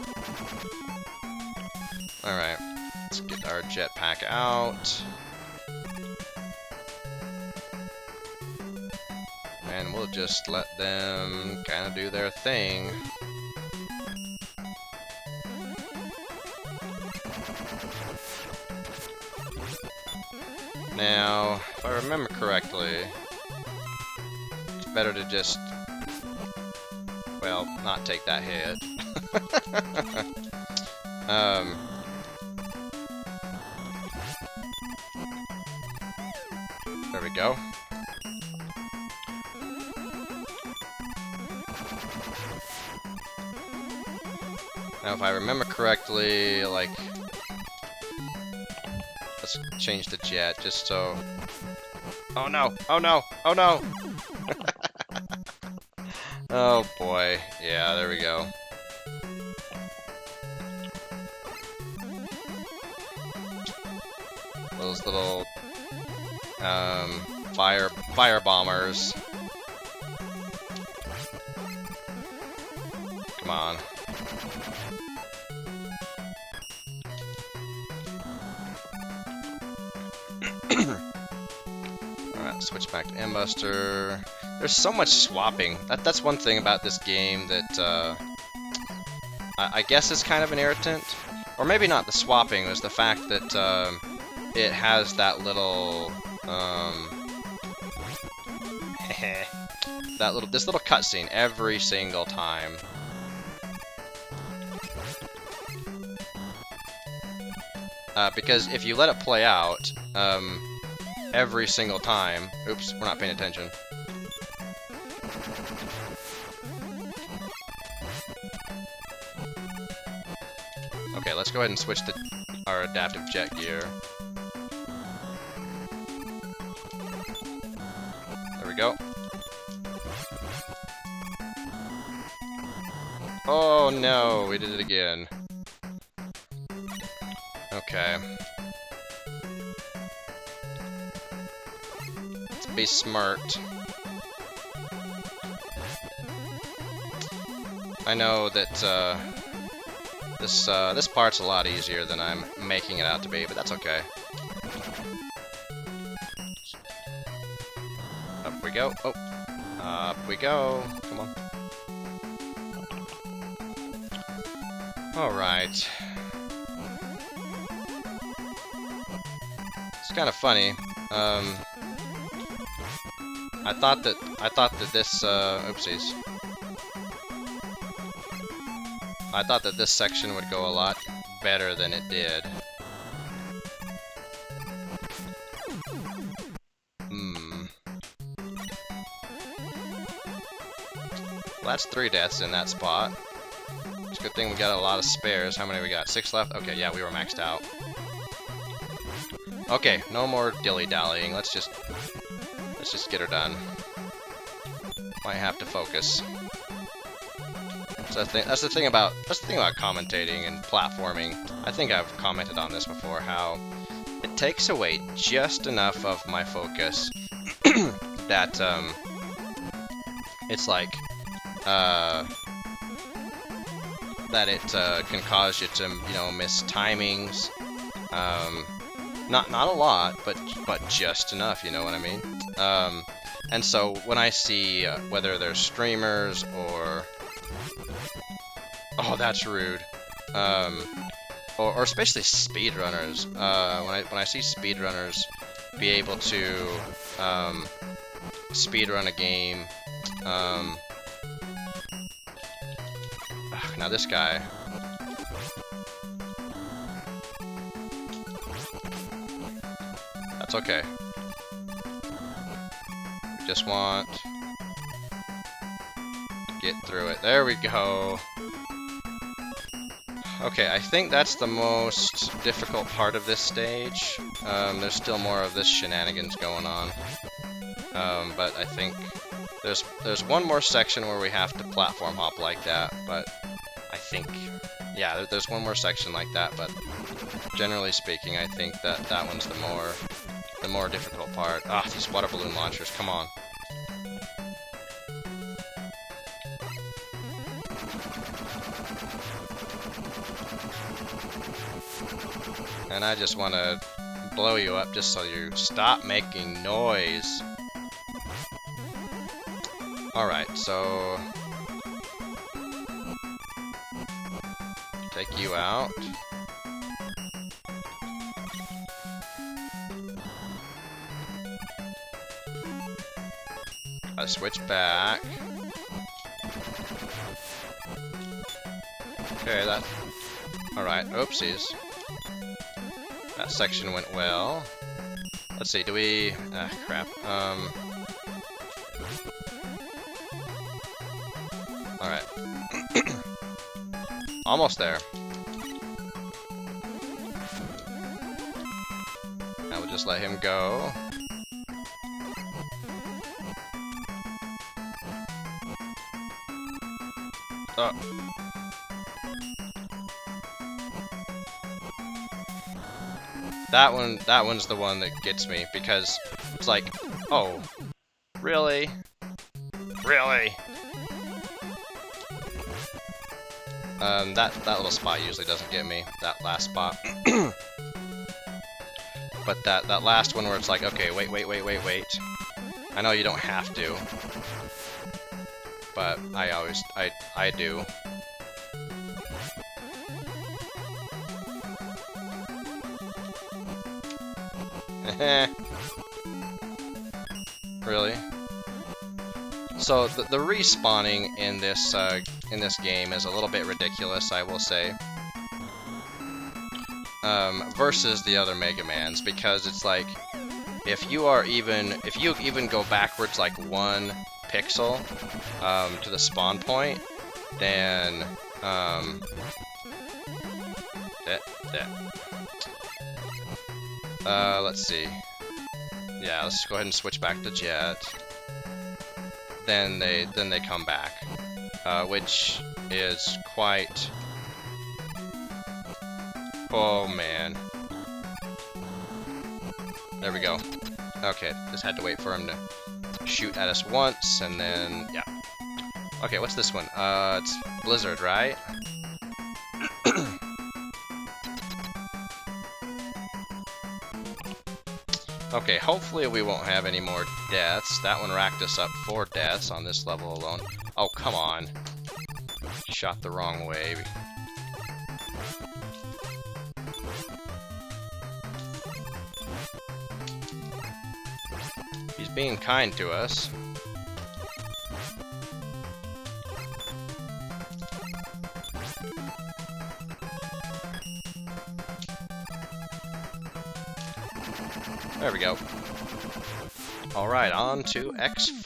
Alright, let's get our jetpack out. And we'll just let them kind of do their thing. Now, if I remember correctly, it's better to just, well, not take that hit. There we go. Now, if I remember correctly, like, let's change the jet just so. Oh no! Oh no! Oh no! Oh boy. Yeah, there we go. Those little fire bombers. Come on. Alright, switch back to Ambuster. There's so much swapping. That's one thing about this game that I guess is kind of an irritant. Or maybe not the swapping, it was the fact that it has that little this little cutscene every single time. Because if you let it play out, every single time... Oops, we're not paying attention. Okay, let's go ahead and switch to our adaptive jet gear. There we go. Oh no, we did it again. Okay. Let's be smart. I know that this part's a lot easier than I'm making it out to be, but that's okay. Up we go. Oh, up we go. Come on. All right. It's kind of funny. I thought that this oopsies. I thought that this section would go a lot better than it did. Well, that's 3 deaths in that spot. It's a good thing we got a lot of spares. How many we got? 6 left? Okay, yeah, we were maxed out. Okay, no more dilly-dallying. Let's just get her done. Might have to focus. So that's the thing about commentating and platforming. I think I've commented on this before, how it takes away just enough of my focus that it's like that it can cause you to, you know, miss timings. Not a lot, but just enough, you know what I mean? And so when I see whether they're streamers or... Oh, that's rude. Or especially speedrunners. When I see speedrunners be able to speedrun a game. Now this guy. That's okay. We just want to get through it. There we go. Okay, I think that's the most difficult part of this stage. There's still more of this shenanigans going on. But I think there's one more section where we have to platform hop like that, but I think, yeah, there's one more section like that, but generally speaking, I think that one's the more difficult part. Ah, these water balloon launchers, come on. And I just want to blow you up just so you stop making noise. Alright, so... take you out. I switch back. Okay, that... Alright, oopsies. That section went well. Let's see, do we... Ah, crap. Alright. Almost there. Now we'll just let him go. Oh. That one's the one that gets me, because it's like, oh, really? Really? That little spot usually doesn't get me, that last spot. But that last one where it's like, okay, wait. I know you don't have to. But I do. Really? So the respawning in this game is a little bit ridiculous, I will say. Versus the other Mega Mans, because it's like if you even go backwards like 1 pixel to the spawn point, then let's see. Yeah, let's go ahead and switch back to Jet. Then they come back, which is quite. Oh man. There we go. Okay, just had to wait for him to shoot at us once, and then yeah. Okay, what's this one? It's Blizzard, right? Okay, hopefully we won't have any more deaths. That one racked us up 4 deaths on this level alone. Oh, come on. Shot the wrong way. He's being kind to us. There we go. Alright, on to X4.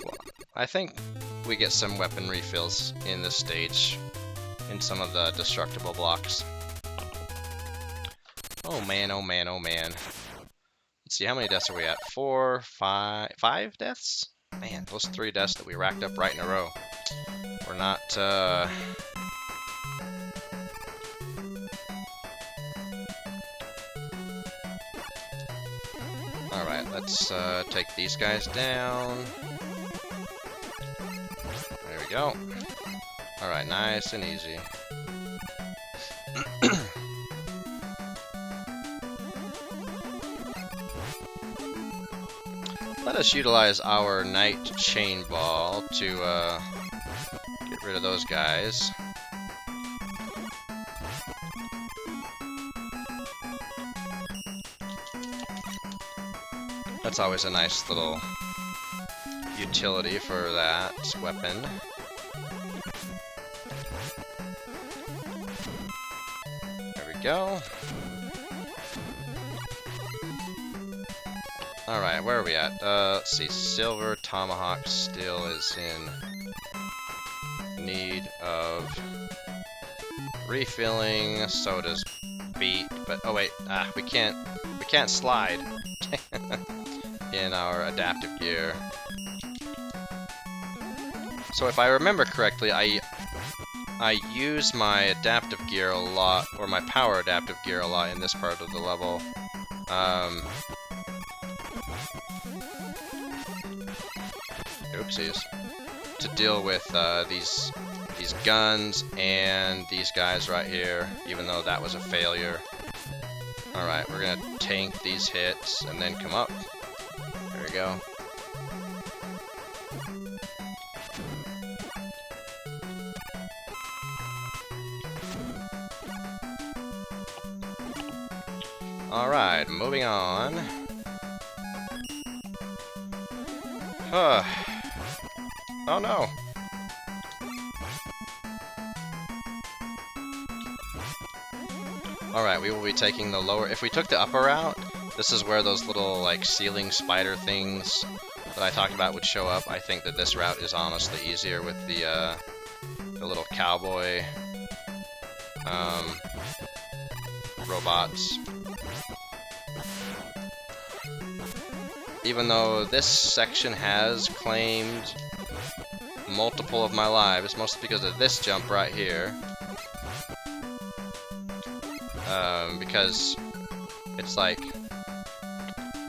Well, I think we get some weapon refills in this stage, in some of the destructible blocks. Oh man, oh man, oh man. Let's see, how many deaths are we at? 4, 5 deaths? Man, those 3 deaths that we racked up right in a row. We're not, let's take these guys down. There we go. Alright, nice and easy. Let us utilize our Night Chain Ball to get rid of those guys. That's always a nice little utility for that weapon. There we go. Alright, where are we at? Let's see. Silver Tomahawk still is in need of refilling. So does Beat. But oh wait, we can't slide in our adaptive gear. So if I remember correctly, I use my adaptive gear a lot, or my power adaptive gear a lot in this part of the level. Oopsies. To deal with these guns and these guys right here, even though that was a failure. Alright, we're gonna tank these hits and then come up. There we go. Alright, moving on. Oh no! Alright, we will be taking the lower... If we took the upper route, this is where those little, like, ceiling spider things that I talked about would show up. I think that this route is honestly easier with the little cowboy robots. Even though this section has claimed multiple of my lives, mostly because of this jump right here. Because it's like,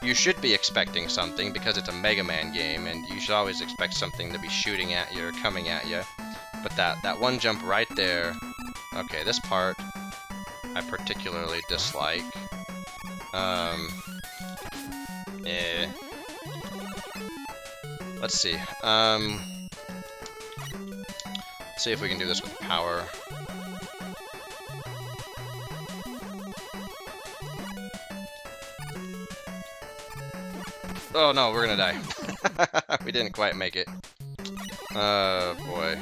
you should be expecting something because it's a Mega Man game, and you should always expect something to be shooting at you or coming at you. But that one jump right there, okay, this part I particularly dislike. Let's see. Let's see if we can do this with power. Oh no, we're gonna die. We didn't quite make it. Boy.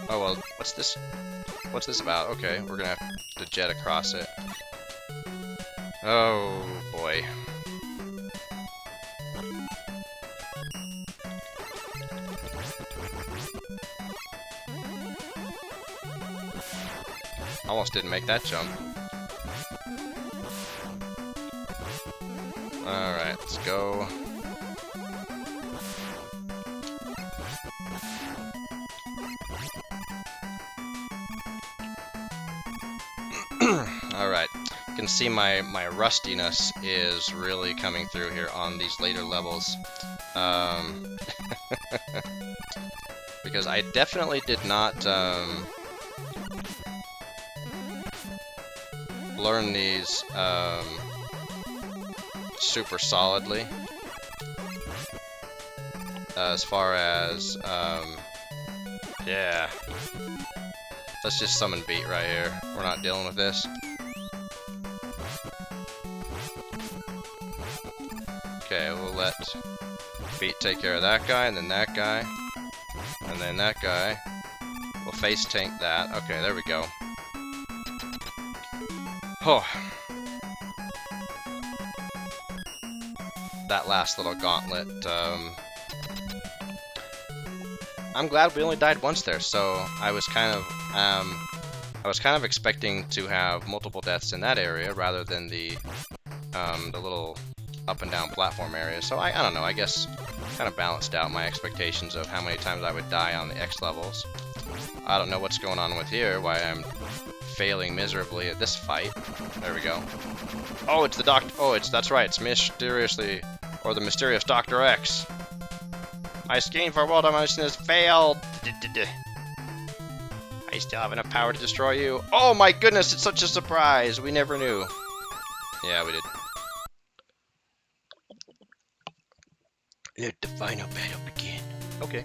Oh well, what's this? What's this about? Okay, we're gonna have to jet across it. Oh boy. Almost didn't make that jump. Alright, let's go. Alright, you can see my rustiness is really coming through here on these later levels. Because I definitely did not learn these super solidly. As far as yeah, let's just summon Beat right here. We're not dealing with this. Okay, we'll let Beat take care of that guy, and then that guy, and then that guy. We'll face tank that. Okay, there we go. Oh. That last little gauntlet, I'm glad we only died once there, so I was kind of expecting to have multiple deaths in that area rather than the little up and down platform area. So I don't know, I guess kind of balanced out my expectations of how many times I would die on the X levels. I don't know what's going on with here, why I'm failing miserably at this fight. There we go. Oh, it's the that's right, it's mysteriously, or the mysterious Dr. X. My scheme for world domination has failed. I still have enough power to destroy you. Oh my goodness, it's such a surprise. We never knew. Yeah, we did. Let the final battle begin. Okay.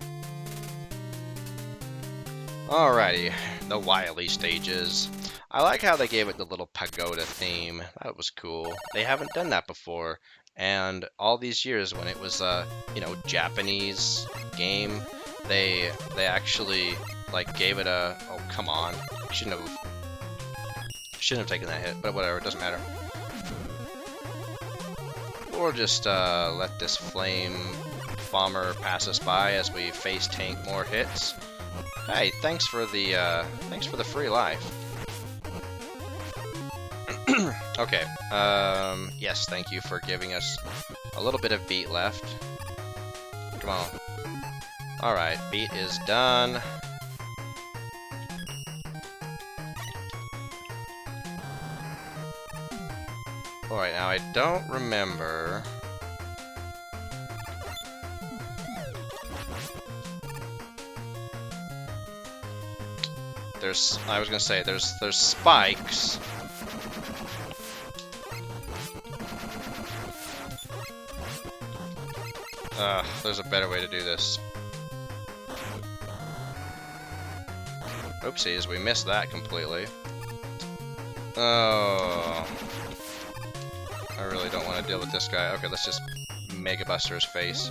Alrighty, the Wily stages. I like how they gave it the little pagoda theme. That was cool. They haven't done that before, and all these years when it was a, you know, Japanese game, they actually like gave it a, oh come on, shouldn't have taken that hit, but whatever, it doesn't matter. Or just let this flame bomber pass us by as we face tank more hits. Hey, thanks for the free life. Okay. Yes, thank you for giving us a little bit of beat left. Come on. All right, beat is done. All right, now I don't remember. I was gonna say there's spikes. There's a better way to do this. Oopsies, we missed that completely. Oh, I really don't want to deal with this guy. Okay, let's just Mega Buster his face.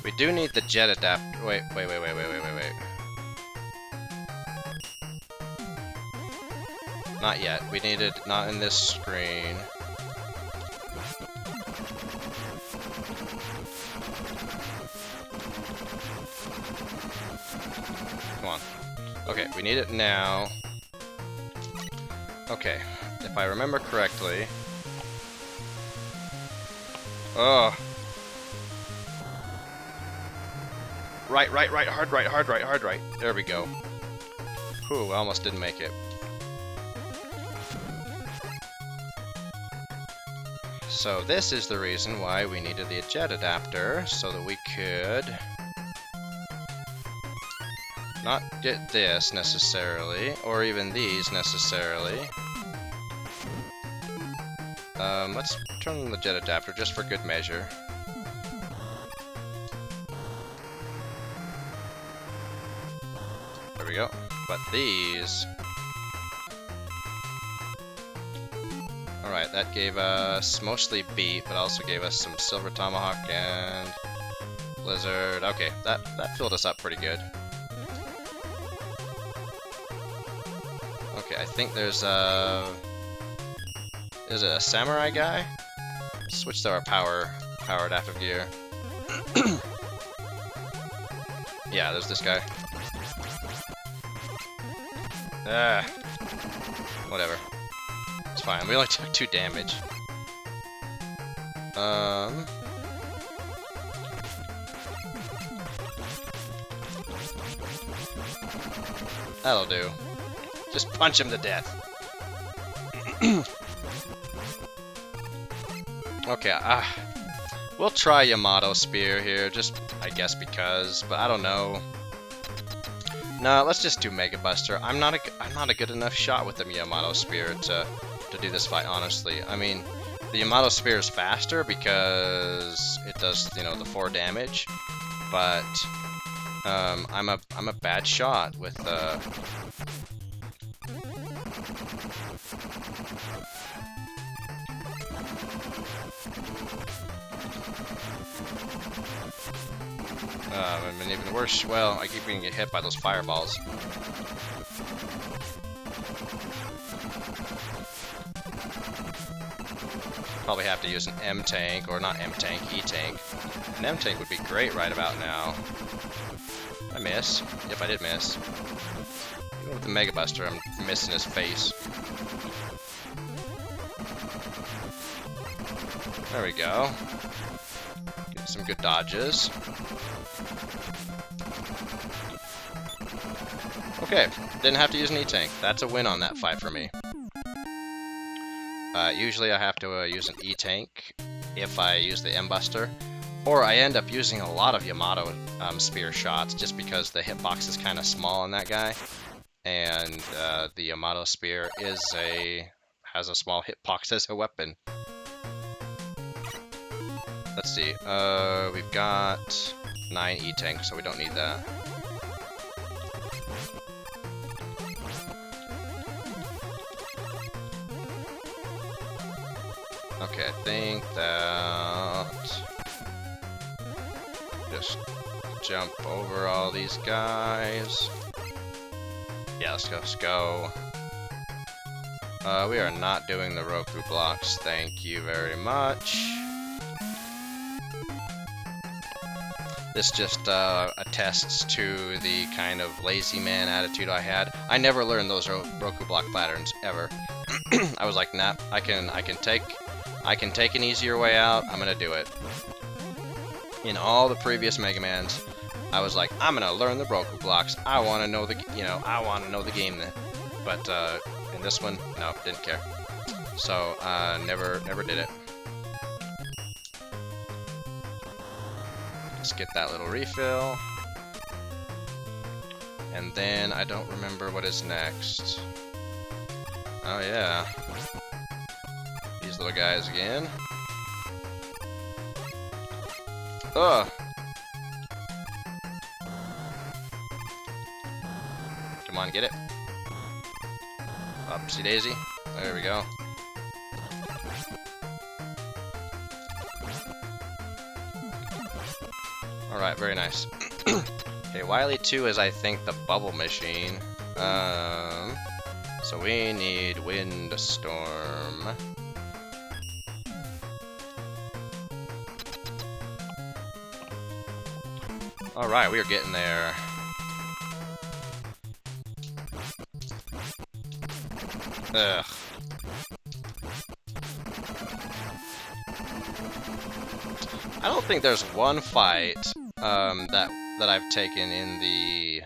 We do need the jet adapter. Wait. Not yet. We need it not in this screen. Come on. Okay, we need it now. Okay, if I remember correctly. Oh. Right, hard right. There we go. Whew, I almost didn't make it. So this is the reason why we needed the jet adapter, so that we could not get this necessarily, or even these necessarily. Let's turn on the jet adapter just for good measure. There we go. But these... Alright, that gave us mostly beat, but also gave us some Silver Tomahawk and Blizzard. Okay, that filled us up pretty good. Okay, I think there's a... Is it a samurai guy? Switch to our power adaptive gear. Yeah, there's this guy. Whatever. It's fine. We only took 2 damage. That'll do. Just punch him to death. Okay, we'll try Yamato Spear here, just, I guess, because, but I don't know. No, let's just do Mega Buster. I'm not a good enough shot with the Yamato Spear to do this fight, honestly. I mean, the Yamato Spear is faster because it does, you know, the 4 damage, but I'm a bad shot with and even worse, well, I keep getting hit by those fireballs. Probably have to use an M-Tank, or not M-Tank, E-Tank. An M-Tank would be great right about now. I miss. Yep, I did miss. Even with the Mega Buster, I'm missing his face. There we go. some good dodges. Okay, didn't have to use an E-Tank. That's a win on that fight for me. Usually I have to use an E-Tank if I use the M-Buster, or I end up using a lot of Yamato spear shots just because the hitbox is kind of small on that guy, and the Yamato spear has a small hitbox as a weapon. Let's see, we've got 9 E-Tanks, so we don't need that. Okay, I think that... just jump over all these guys. Yeah, let's go. We are not doing the Roku blocks, thank you very much. This just attests to the kind of lazy man attitude I had. I never learned those Roku block patterns, ever. I was like, nah, I can take an easier way out, I'm gonna do it. In all the previous Mega Mans, I was like, I'm gonna learn the Roku blocks. I wanna know the game then. But in this one, no, didn't care. So never did it. Just get that little refill. And then I don't remember what is next. Oh yeah. These little guys again. Ugh. Come on, get it. Upsy daisy. There we go. Alright, very nice. Okay, Wily 2 is, I think, the bubble machine. So we need Wind Storm. Alright, we are getting there. Ugh. I don't think there's one fight that I've taken in the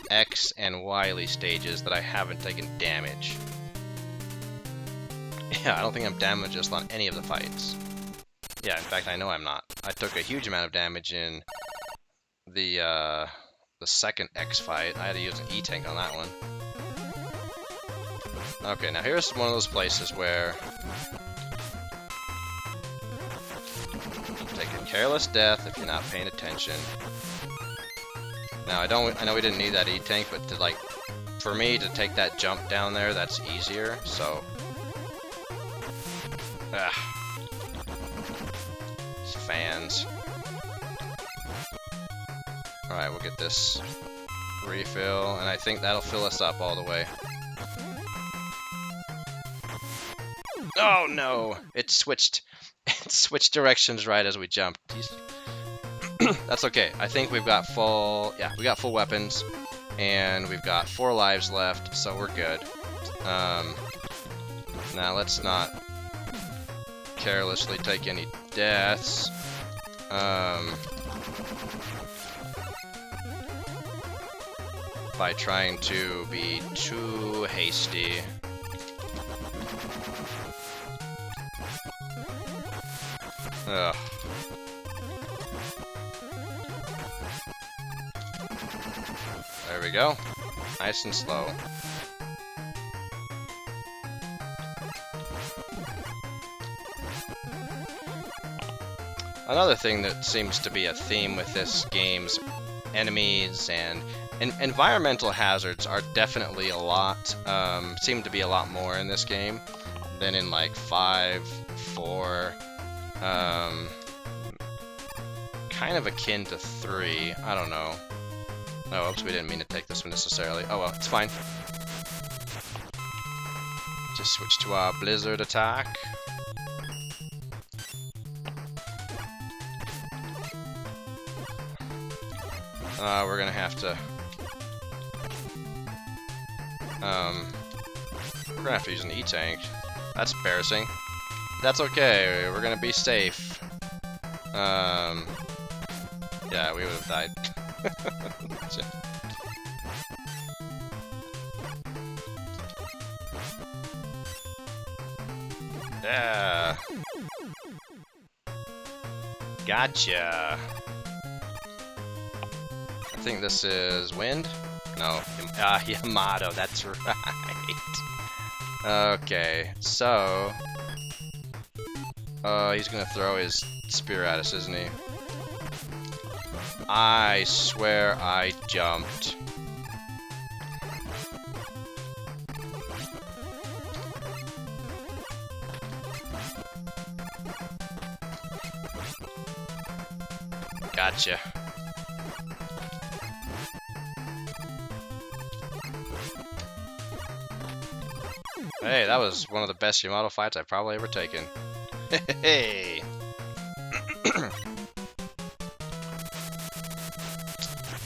X and Wily stages that I haven't taken damage. Yeah, I don't think I'm damageless on any of the fights. Yeah, in fact, I know I'm not. I took a huge amount of damage in the second X fight. I had to use an E-Tank on that one. Okay, now here's one of those places where taking careless death if you're not paying attention. Now I know we didn't need that E-Tank, but to for me to take that jump down there, that's easier. So, these fans. All right, we'll get this refill, and I think that'll fill us up all the way. Oh no! It switched directions right as we jumped. That's okay. I think we've got full weapons, and we've got 4 lives left, so we're good. Now let's not carelessly take any deaths. By trying to be too hasty. Ugh. There we go. Nice and slow. Another thing that seems to be a theme with this game's enemies and environmental hazards are definitely a lot, seem to be a lot more in this game than in like 5, 4, kind of akin to 3, I don't know. Oh, oops, we didn't mean to take this one necessarily. Oh well, it's fine. Just switch to our blizzard attack. We're gonna have to use an E-Tank. That's embarrassing. That's okay, we're gonna be safe. Yeah, we would have died. Yeah. Gotcha. I think this is wind? No. Yamato, that's right. Okay, so... he's gonna throw his spear at us, isn't he? I swear I jumped. Gotcha. Hey, that was one of the best Yamato fights I've probably ever taken. Hey!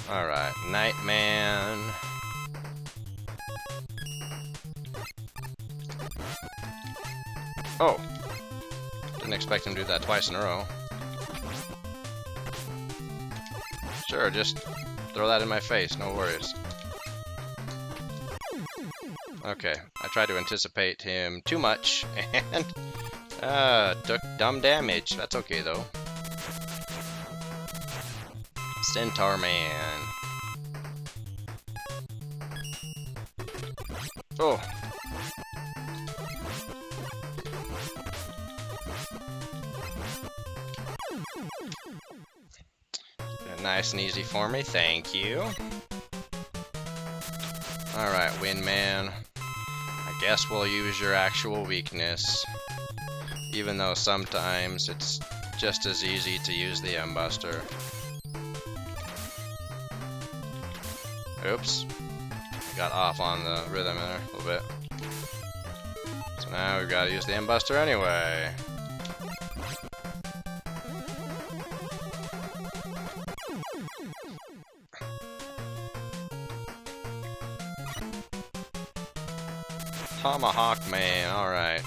Alright, Nightman. Oh! Didn't expect him to do that twice in a row. Sure, just throw that in my face, no worries. Okay, I tried to anticipate him too much, and took dumb damage. That's okay, though. Centaur Man. Oh! Nice and easy for me, thank you. Alright, Windman. I guess we'll use your actual weakness. Even though sometimes it's just as easy to use the M-Buster. Oops. Got off on the rhythm there a little bit. So now we've got to use the M-Buster anyway. Tomahawk Man, alright.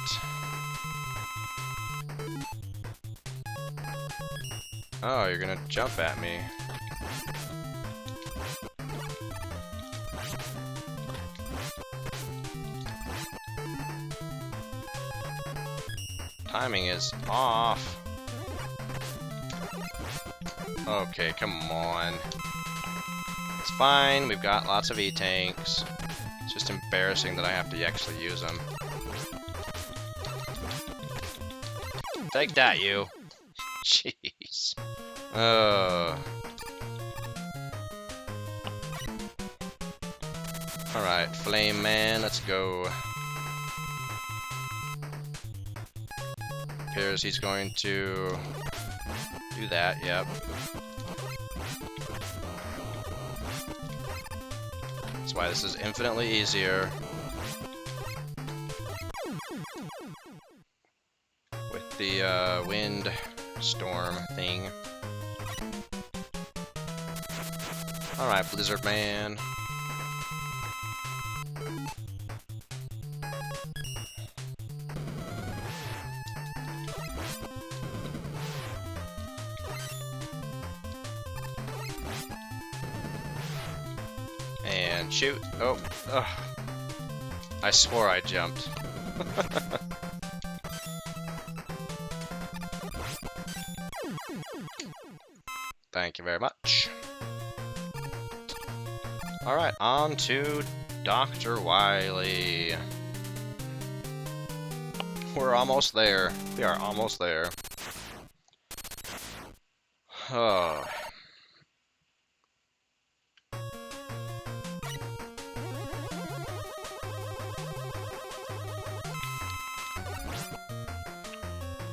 Oh, you're gonna jump at me. Timing is off. Okay, come on. It's fine, we've got lots of E-tanks. It's just embarrassing that I have to actually use them. Take that, you. Jeez. Alright, Flame Man, let's go. Appears he's going to do that, yep. That's why this is infinitely easier. With the wind storm thing. Alright, Blizzard Man. And shoot. Oh, ugh. I swore I jumped. Thank you very much. Alright, on to Dr. Wily. We're almost there. We are almost there. Oh.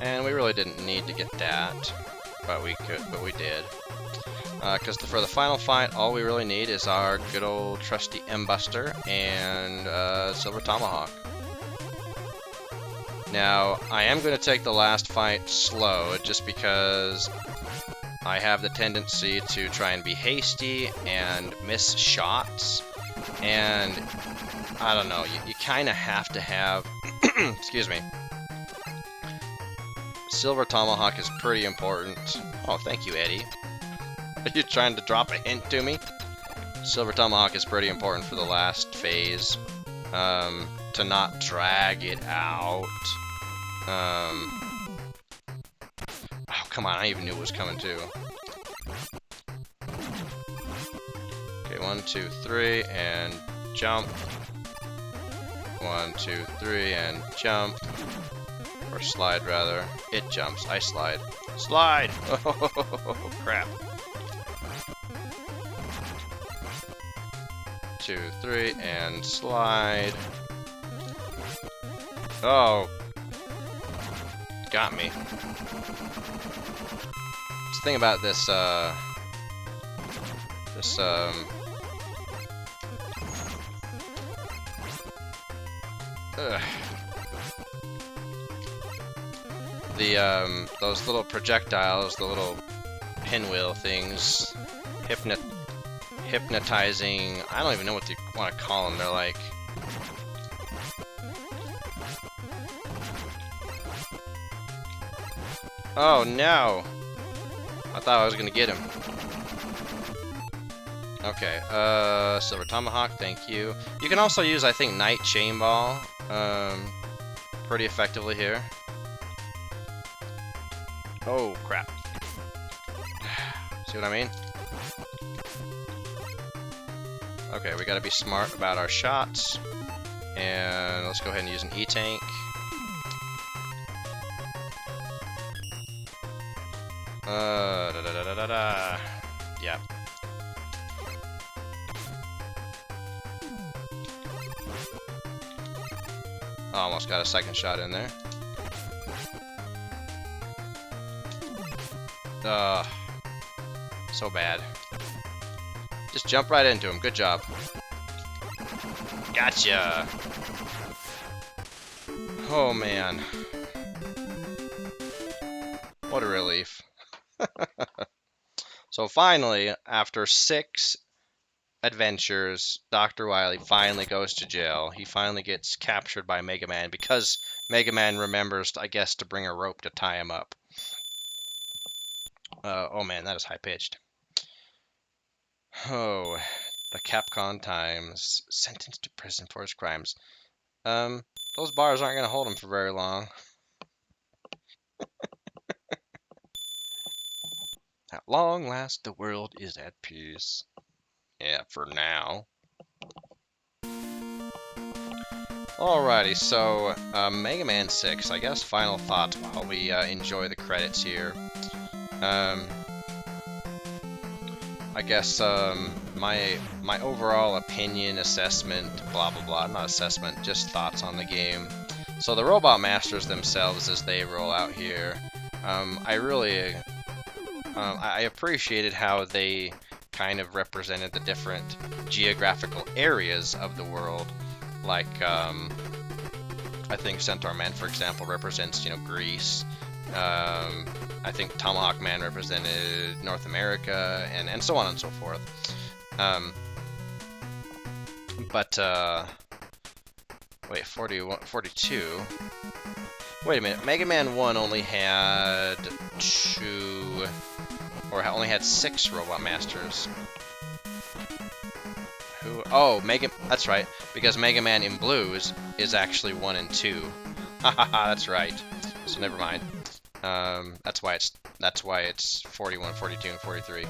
And we really didn't need to get that, but we did. Because for the final fight, all we really need is our good old trusty M-Buster and Silver Tomahawk. Now, I am going to take the last fight slow, just because I have the tendency to try and be hasty and miss shots. And, I don't know, you kind of have to have, excuse me, Silver Tomahawk is pretty important. Oh, thank you, Eddie. Are you trying to drop a hint to me? Silver Tomahawk is pretty important for the last phase. To not drag it out. Oh, come on, I even knew it was coming too. Okay, 1, 2, 3, and jump. 1, 2, 3, and jump. Or slide, rather. It jumps, I slide. Slide! Oh, crap. 2, 3, and slide. Oh. Got me. The thing about this, ugh. Those little projectiles, the little pinwheel things, hypnotizing, I don't even know what you want to call them, they're like... Oh no! I thought I was gonna get him. Okay, Silver Tomahawk, thank you. You can also use, I think, Night Chain Ball, pretty effectively here. Oh, crap. See what I mean? Okay, we gotta be smart about our shots. And let's go ahead and use an E-Tank. Yeah. Almost got a second shot in there. So bad. Just jump right into him. Good job. Gotcha. Oh man. What a relief. So finally, after 6 adventures, Dr. Wily finally goes to jail. He finally gets captured by Mega Man because Mega Man remembers, I guess, to bring a rope to tie him up. Oh man, that is high-pitched. Oh, the Capcom times. Sentenced to prison for his crimes. Those bars aren't going to hold him for very long. At long last, the world is at peace. Yeah, for now. Alrighty, so Mega Man 6, I guess final thoughts while we enjoy the credits here. I guess my overall opinion, assessment, blah blah blah, not assessment, just thoughts on the game. So the Robot Masters themselves, as they roll out here, I really I appreciated how they kind of represented the different geographical areas of the world. Like, I think Centaur Man, for example, represents, Greece. I think Tomahawk Man represented North America, and so on and so forth. Wait, 42. Wait a minute, Mega Man 1 only had 2, or only had 6 Robot Masters. Oh, that's right, because Mega Man in Blue is actually 1 and 2. Hahaha, that's right. So never mind. That's why it's 41, 42, and 43.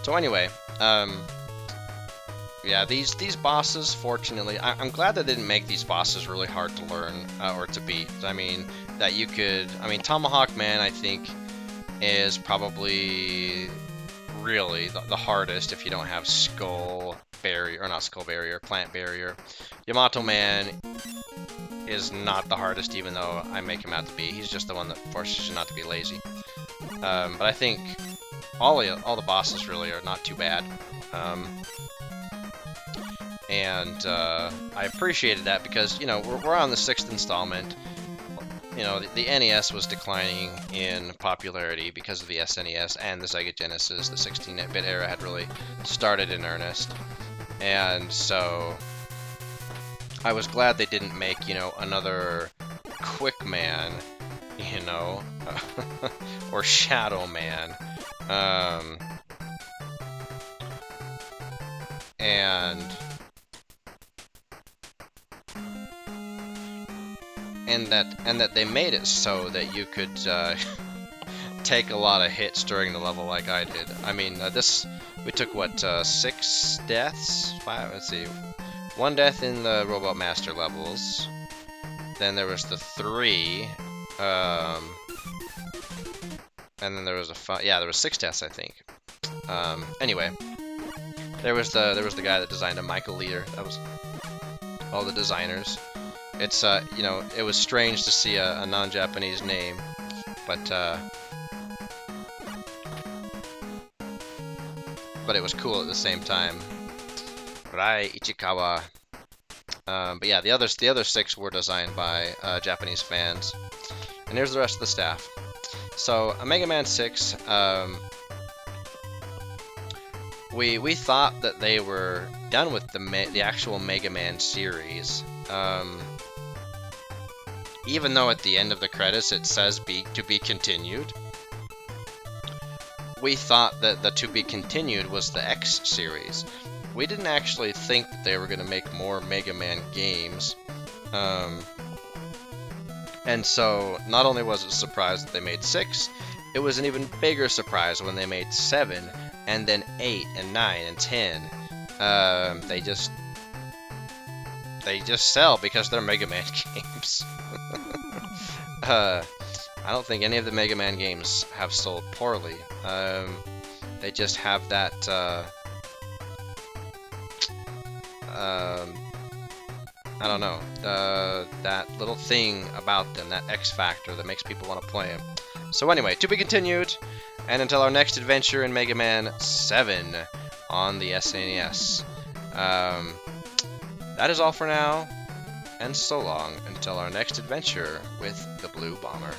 So anyway, yeah, these bosses, fortunately, I'm glad they didn't make these bosses really hard to learn or to beat. I mean, Tomahawk Man, I think, is probably really the hardest if you don't have Skull Barrier, or not Skull Barrier, Plant Barrier. Yamato Man is not the hardest, even though I make him out to be. He's just the one that forces you not to be lazy. But I think all the bosses really are not too bad. I appreciated that because, we're on the 6th installment. The NES was declining in popularity because of the SNES and the Sega Genesis. The 16-bit era had really started in earnest. And so I was glad they didn't make, another Quick Man you know, or Shadow Man, and that they made it so that you could take a lot of hits during the level like I did. I mean, we took what 6 deaths? 5? Let's see, 1 death in the Robot Master levels. Then there was the 3, and then there was there was 6 deaths, I think. Anyway, there was the guy that designed a Michael Leader. That was all the designers. It's you know, it was strange to see a non-Japanese name, but it was cool at the same time. Rai Ichikawa. But yeah, the other 6 were designed by Japanese fans. And here's the rest of the staff. So, Mega Man 6, we thought that they were done with the actual Mega Man series. Even though at the end of the credits it says to be continued. We thought that the to be continued was the X series. We didn't actually think that they were going to make more Mega Man games. And so, not only was it a surprise that they made 6, it was an even bigger surprise when they made 7, and then 8, and 9, and 10. They just sell because they're Mega Man games. I don't think any of the Mega Man games have sold poorly. They just have that, I don't know, that little thing about them, that X factor that makes people want to play them. So anyway, to be continued, and until our next adventure in Mega Man 7 on the SNES. That is all for now, and so long until our next adventure with the Blue Bomber.